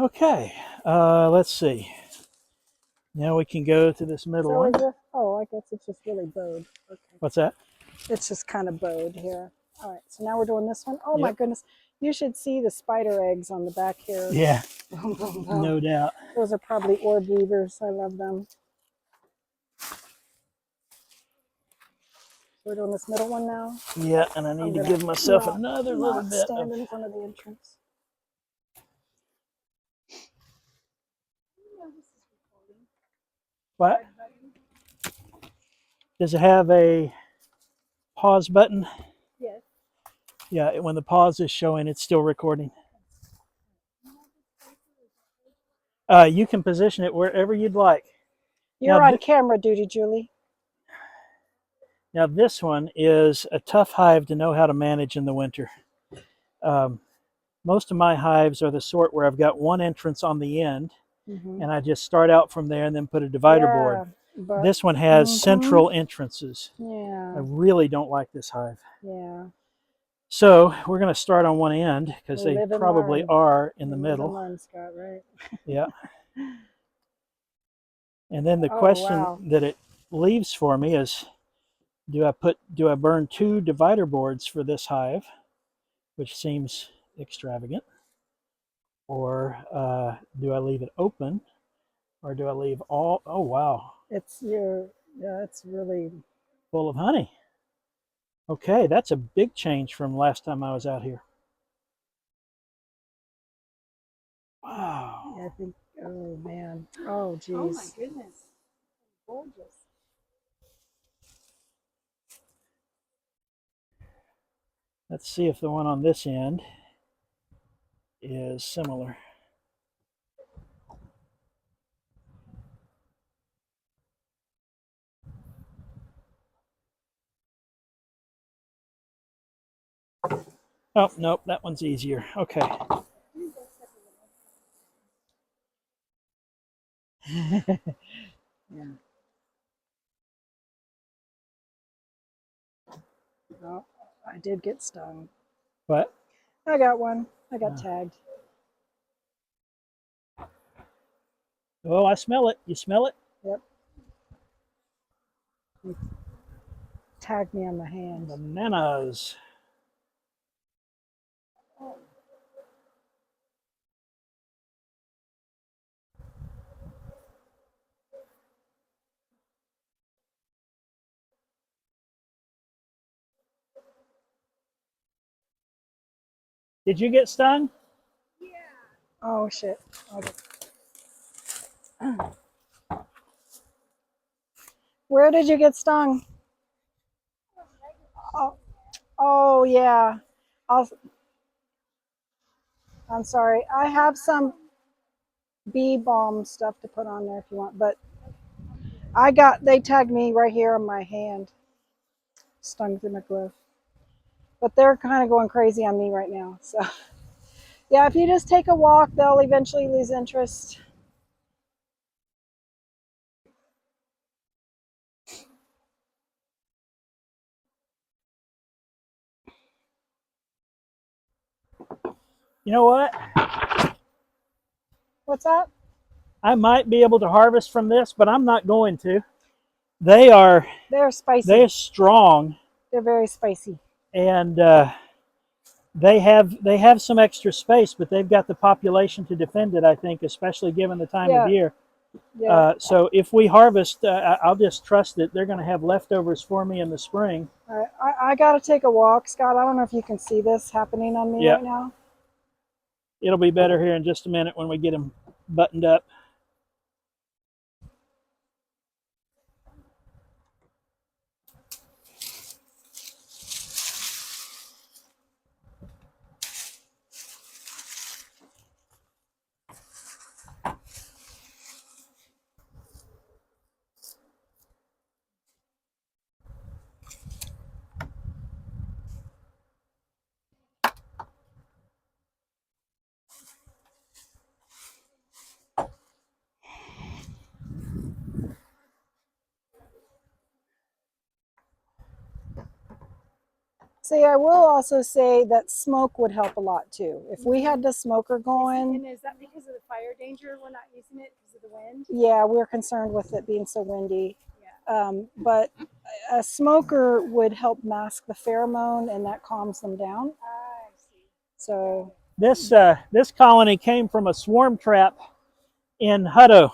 S1: Okay. Let's see. Now we can go to this middle one.
S2: I guess it's just really bowed. Okay.
S1: What's that?
S2: It's just kind of bowed here. All right, so now we're doing this one. Oh my goodness. You should see the spider eggs on the back here.
S1: Yeah. No doubt.
S2: Those are probably orb weavers. I love them. We're doing this middle one now.
S1: Yeah, and I need to give myself another little bit.
S2: Stand in front of the entrance.
S1: What? Does it have a pause button?
S2: Yes.
S1: Yeah, when the pause is showing, it's still recording. You can position it wherever you'd like.
S2: You're on camera duty, Julie.
S1: Now this one is a tough hive to know how to manage in the winter. Most of my hives are the sort where I've got one entrance on the end, and I just start out from there and then put a divider board.
S2: But
S1: This one has central entrances.
S2: yeah,
S1: I really don't like this hive.
S2: yeah.
S1: So we're going to start on one end because they
S2: Live and
S1: probably
S2: learn.
S1: are in the
S2: Live and
S1: middle.
S2: learn, Scott, right?
S1: Yeah. And then the
S2: Oh,
S1: question
S2: wow.
S1: that it leaves for me is, do I burn 2 divider boards for this hive, which seems extravagant, or do I leave it open, or do I leave all? Oh wow,
S2: It's really.
S1: full of honey. Okay, that's a big change from last time I was out here. Wow.
S2: I think. Oh man. Oh geez.
S3: Oh my goodness. Gorgeous.
S1: Let's see if the one on this end is similar. Oh, nope, that one's easier. Okay.
S2: Yeah. Oh, I did get stung.
S1: What?
S2: I got one. I got tagged.
S1: Oh, I smell it. You smell it?
S2: Yep. It tagged me on the hand.
S1: Bananas. Did you get stung?
S2: Oh shit. Okay. Where did you get stung? Oh, oh yeah. I'm sorry. I have some bee balm stuff to put on there if you want, but they tagged me right here on my hand. Stung through my glove. But they're kind of going crazy on me right now. So yeah, if you just take a walk, they'll eventually lose interest.
S1: You know what?
S2: What's that?
S1: I might be able to harvest from this, but I'm not going to. They're
S2: spicy.
S1: strong,
S2: They're very spicy.
S1: and they have some extra space, but they've got the population to defend it. I think, especially given the time of year.
S2: Yeah.
S1: So if we harvest, I'll just trust that they're going to have leftovers for me in the spring.
S2: I got to take a walk, Scott. I don't know if you can see this happening on me right now.
S1: It'll be better here in just a minute when we get them buttoned up.
S2: See, I will also say that smoke would help a lot too. If we had the smoker going.
S3: And is that because of the fire danger? We're not using it because of the wind?
S2: Yeah, we're concerned with it being so windy. Yeah. But a smoker would help mask the pheromone, and that calms them down.
S3: I see.
S2: So
S1: this colony came from a swarm trap in Hutto.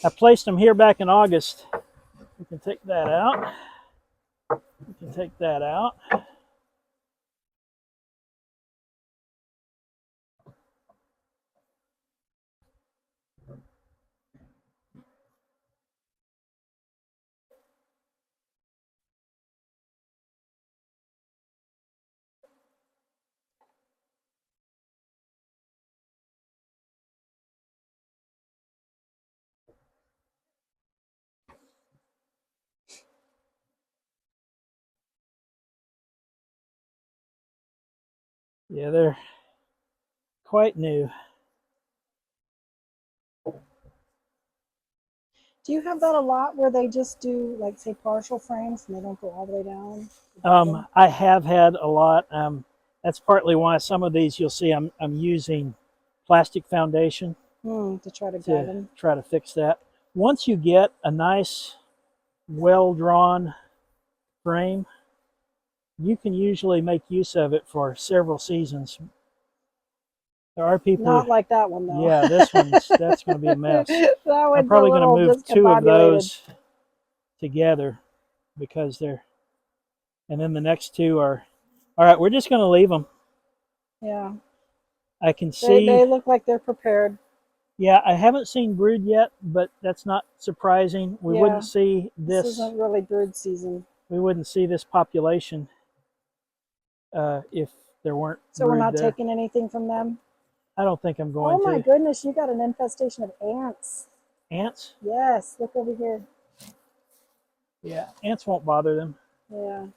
S1: I placed them here back in August. We can take that out. We can take that out. Yeah, they're quite new.
S2: Do you have that a lot where they just do, like, say, partial frames and they don't go all the way down the bottom?
S1: I have had a lot. That's partly why some of these you'll see I'm using plastic foundation
S2: To try to guide them.
S1: try to fix that. Once you get a nice, well-drawn frame, you can usually make use of it for several seasons. There are people.
S2: Not like that one though.
S1: Yeah, that's going to be a mess.
S2: That one's
S1: I'm probably going to move 2 of
S2: discombobulated.
S1: those together because they're, and then the next 2 are, all right, we're just going to leave them.
S2: Yeah.
S1: I can see.
S2: They look like they're prepared.
S1: Yeah, I haven't seen brood yet, but that's not surprising. We wouldn't see this.
S2: This isn't really brood season.
S1: We wouldn't see this population if there weren't.
S2: So we're not taking anything from them?
S1: I don't think I'm going to.
S2: Oh my goodness, you got an infestation of ants.
S1: Ants?
S2: Yes, look over here.
S1: Yeah, ants won't bother them.
S2: Yeah.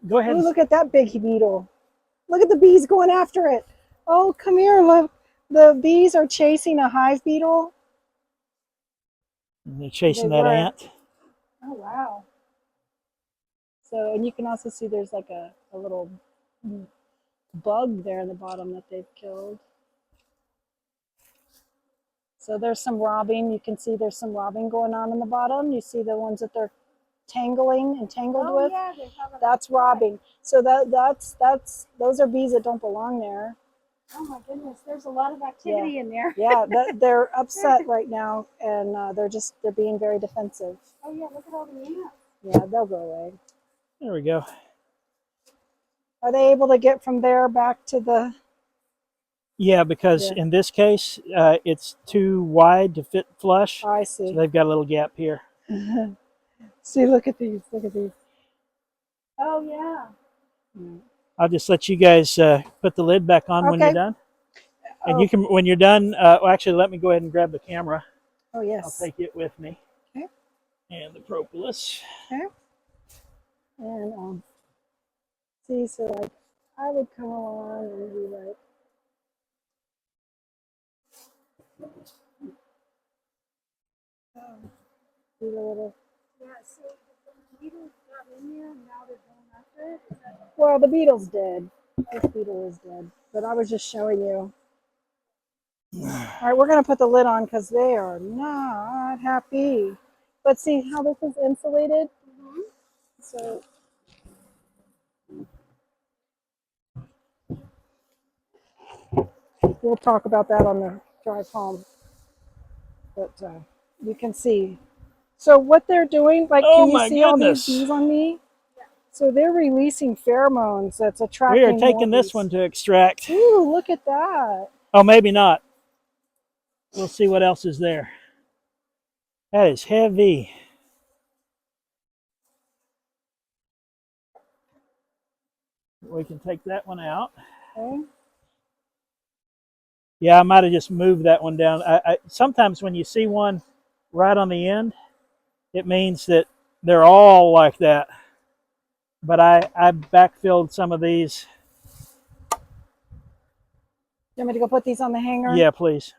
S1: Go ahead.
S2: Ooh, look at that big beetle. Look at the bees going after it. Oh, come here, look. The bees are chasing a hive beetle.
S1: And they're chasing that ant.
S2: Oh, wow. So, and you can also see there's like a little bug there in the bottom that they've killed. So there's some robbing. You can see there's some robbing going on in the bottom. You see the ones that they're entangled with.
S3: Yeah,
S2: that's robbing. So those are bees that don't belong there.
S3: Oh my goodness, there's a lot of activity in there.
S2: Yeah, they're upset right now, and they're being very defensive.
S3: Oh yeah, look at all the ants.
S2: Yeah, they'll go away.
S1: There we go.
S2: Are they able to get from there back to the?
S1: Yeah, because in this case, it's too wide to fit flush.
S2: I see.
S1: So they've got a little gap here.
S2: See, look at these. Look at these.
S3: Oh yeah.
S1: I'll just let you guys put the lid back on when you're done. And you can, when you're done, well, actually, let me go ahead and grab the camera.
S2: Oh, yes.
S1: I'll take it with me.
S2: Okay.
S1: And the propolis.
S2: Okay. And see, so like, I would come along and be like, do the little.
S3: Yeah, so the beetles got in there and now they're going after it?
S2: Well, the beetle's dead. This beetle is dead. But I was just showing you. All right, we're going to put the lid on because they are not happy. But see how this is insulated? Mm-hmm. So we'll talk about that on the drive home. But you can see. So what they're doing, like, can you see all these bees on me? So they're releasing pheromones that's attracting.
S1: We are taking this one to extract.
S2: Ooh, look at that.
S1: Oh, maybe not. We'll see what else is there. That is heavy. We can take that one out.
S2: Okay.
S1: Yeah, I might have just moved that one down. Sometimes when you see one right on the end, it means that they're all like that. But I backfilled some of these.
S2: You want me to go put these on the hanger?
S1: Yeah, please.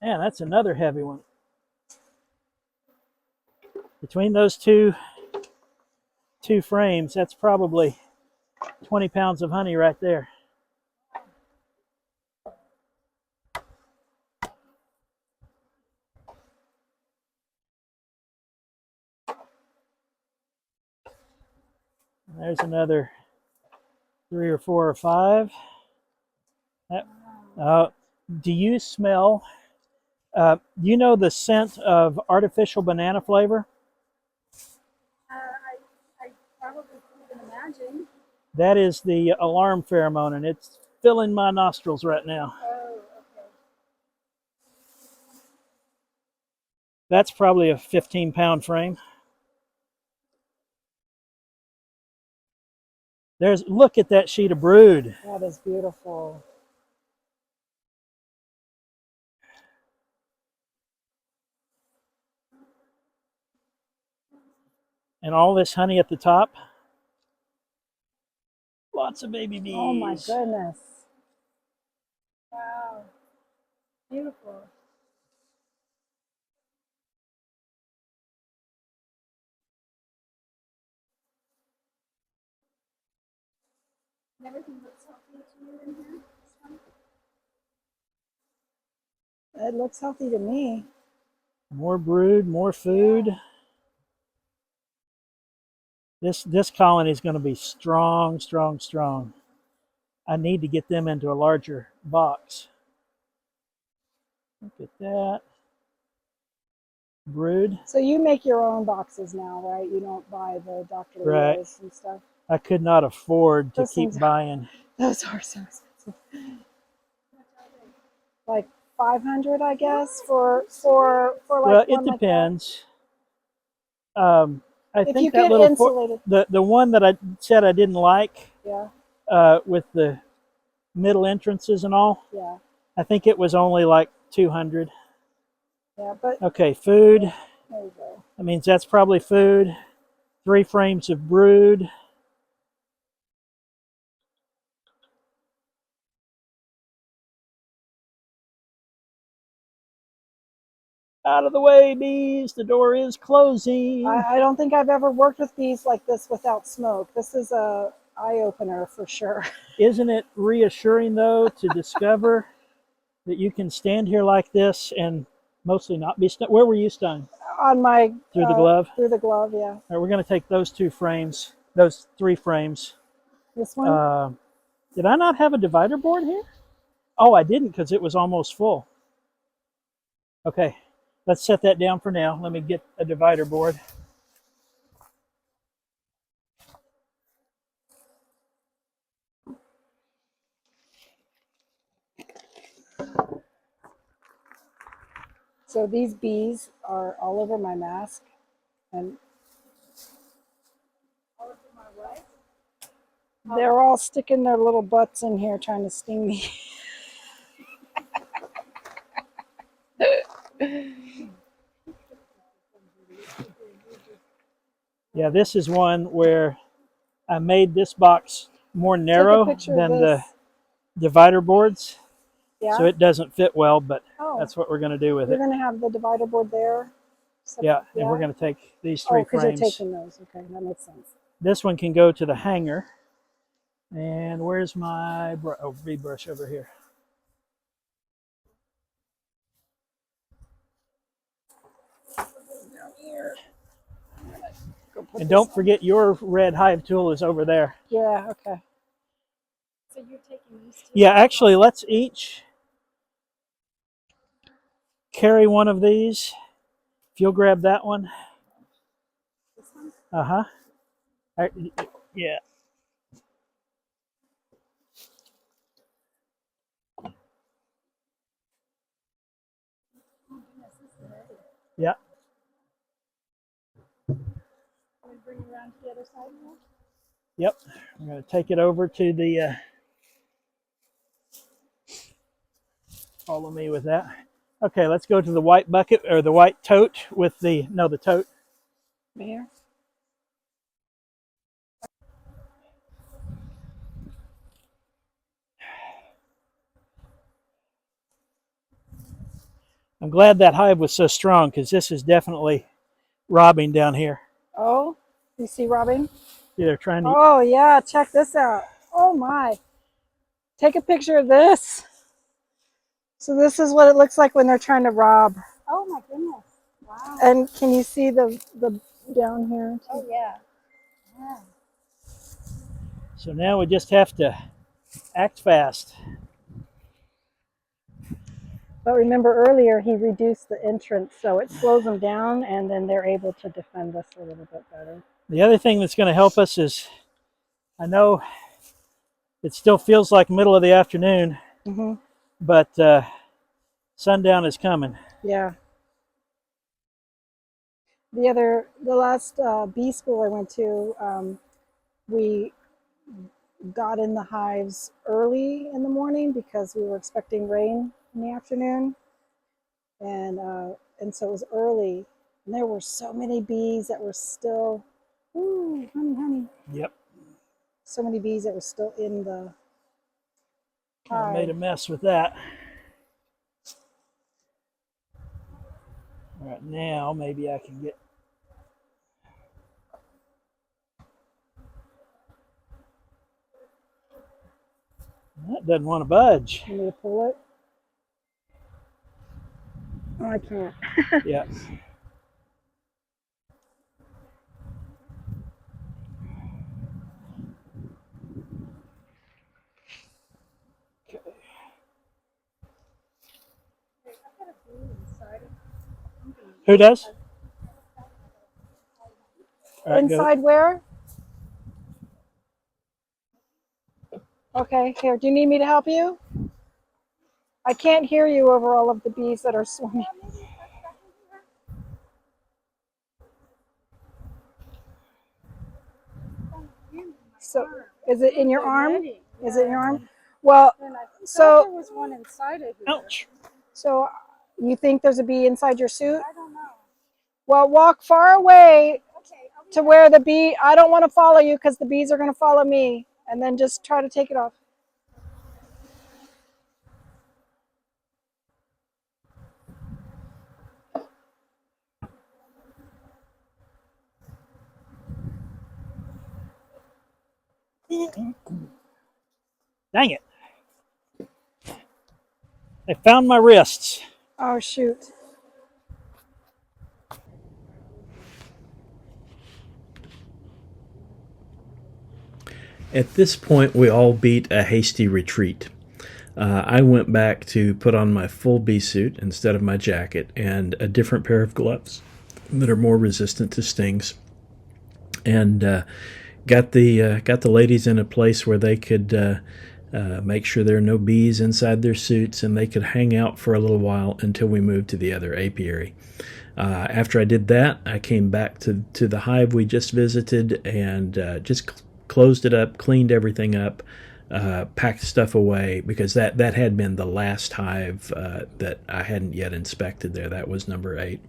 S1: Man, that's another heavy one. Between those two frames, that's probably 20 pounds of honey right there. There's another 3 or 4 or 5. Do you smell? Do you know the scent of artificial banana flavor?
S3: I probably can imagine.
S1: That is the alarm pheromone, and it's filling my nostrils right now.
S3: Oh, okay.
S1: That's probably a 15-pound frame. Look at that sheet of brood.
S2: That is beautiful.
S1: And all this honey at the top. Lots of baby bees.
S2: Oh my goodness.
S3: Wow. Beautiful. And everything looks healthy to you in here?
S2: It looks healthy to me.
S1: More brood, more food. Yeah. This colony is going to be strong, strong, strong. I need to get them into a larger box. Look at that. Brood.
S2: So you make your own boxes now, right? You don't buy the Dr.
S1: Right.
S2: Leo's and stuff.
S1: I could not afford to
S2: Those
S1: keep
S2: things
S1: buying.
S2: Those are so expensive. Like 500, I guess, for like
S1: Well, it
S2: one like that.
S1: Depends. I
S2: If
S1: think
S2: you
S1: that
S2: get
S1: little
S2: insulated.
S1: the one that I said I didn't like,
S2: Yeah,
S1: with the middle entrances and all,
S2: yeah,
S1: I think it was only like 200.
S2: yeah. But
S1: Okay, food.
S2: there you go.
S1: That means that's probably food. 3 frames of brood. Out of the way, bees. The door is closing.
S2: I don't think I've ever worked with bees like this without smoke. This is a eye opener for sure.
S1: Isn't it reassuring, though, to discover that you can stand here like this and mostly not be stung? Where were you stung?
S2: On my
S1: Through the glove?
S2: Through the glove, yeah.
S1: All right, we're going to take those 2 frames, those 3 frames.
S2: This one?
S1: Did I not have a divider board here? Oh, I didn't, because it was almost full. Okay, let's set that down for now. Let me get a divider board.
S2: So these bees are all over my mask, and they're all sticking their little butts in here trying to sting me.
S1: Yeah, this is one where I made this box more narrow than the divider boards.
S2: Yeah.
S1: So it doesn't fit well, but
S2: Oh,
S1: that's what we're going to do with
S2: you're
S1: it.
S2: going to have the divider board there?
S1: Yeah, and we're going to take these 3
S2: because you're
S1: frames.
S2: taking those. Okay, that makes sense.
S1: This one can go to the hanger. And where's my bee brush over here? And don't forget your red hive tool is over there.
S2: Yeah, okay.
S3: So you're taking these 2?
S1: Yeah, actually, let's each carry one of these. If you'll grab that one.
S3: This one?
S1: Uh-huh. Yeah.
S3: Oh, goodness, this is heavy.
S1: Yeah.
S3: Can we bring it around to the other side now?
S1: Yep. I'm going to take it over to the... follow me with that. Okay, let's go to the white bucket, or the white tote with the... No, the tote.
S2: Here.
S1: I'm glad that hive was so strong, because this is definitely robbing down here.
S2: Oh, you see robbing?
S1: Yeah, they're trying to...
S2: Oh, yeah, check this out. Oh, my. Take a picture of this. So this is what it looks like when they're trying to rob.
S3: Oh, my goodness. Wow.
S2: And can you see the down here?
S3: Oh, yeah. Yeah.
S1: So now we just have to act fast.
S2: But remember earlier, he reduced the entrance, so it slows them down, and then they're able to defend us a little bit better.
S1: The other thing that's going to help us is, I know it still feels like middle of the afternoon, but sundown is coming.
S2: Yeah. The last bee school I went to, we got in the hives early in the morning because we were expecting rain in the afternoon, and so it was early, and there were so many bees that were still Ooh, honey, honey.
S1: Yep.
S2: So many bees that were still in the
S1: I made a
S2: hive.
S1: mess with that. All right, now maybe I can get. That doesn't want to budge.
S2: You need to pull it? Oh, I can't.
S1: Yeah. Okay. Who does? All right,
S2: Inside where? Okay, here. Do you need me to help you? I can't hear you over all of the bees that are swarming. So, is it in your arm? Is it in your arm? Well, so
S3: there was one inside of here.
S1: Ouch.
S2: So, you think there's a bee inside your suit?
S3: I don't know.
S2: Well, walk far away to where the bee. I don't want to follow you because the bees are going to follow me, and then just try to take it off.
S1: Dang it. They found my wrists.
S2: Oh shoot.
S1: At this point, we all beat a hasty retreat. I went back to put on my full bee suit instead of my jacket and a different pair of gloves that are more resistant to stings, and got the ladies in a place where they could make sure there are no bees inside their suits, and they could hang out for a little while until we moved to the other apiary. After I did that, I came back to the hive we just visited and just closed it up, cleaned everything up, packed stuff away, because that had been the last hive that I hadn't yet inspected there. That was number 8.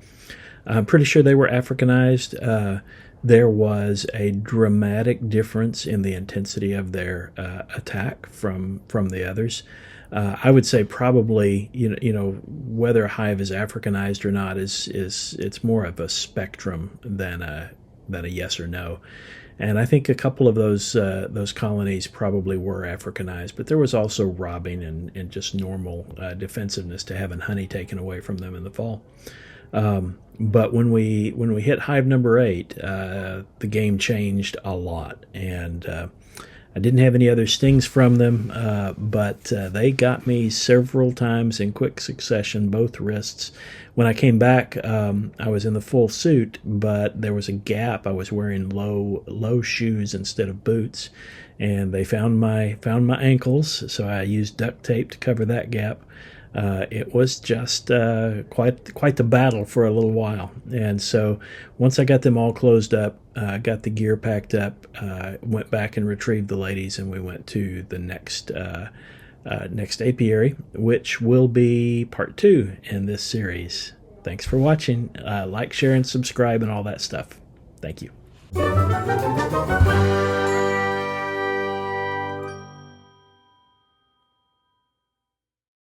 S1: I'm pretty sure they were Africanized. There was a dramatic difference in the intensity of their attack from the others. I would say probably you know whether a hive is Africanized or not is it's more of a spectrum than a yes or no. And I think a couple of those colonies probably were Africanized, but there was also robbing and just normal defensiveness to having honey taken away from them in the fall. But when we hit hive number 8, the game changed a lot, and I didn't have any other stings from them, but they got me several times in quick succession, both wrists. When I came back, I was in the full suit, but there was a gap. I was wearing low shoes instead of boots, and they found my ankles, so I used duct tape to cover that gap. It was just quite the battle for a little while. And so once I got them all closed up, got the gear packed up, went back and retrieved the ladies, and we went to the next apiary, which will be part 2 in this series. Thanks for watching. Like, share, and subscribe and all that stuff. Thank you.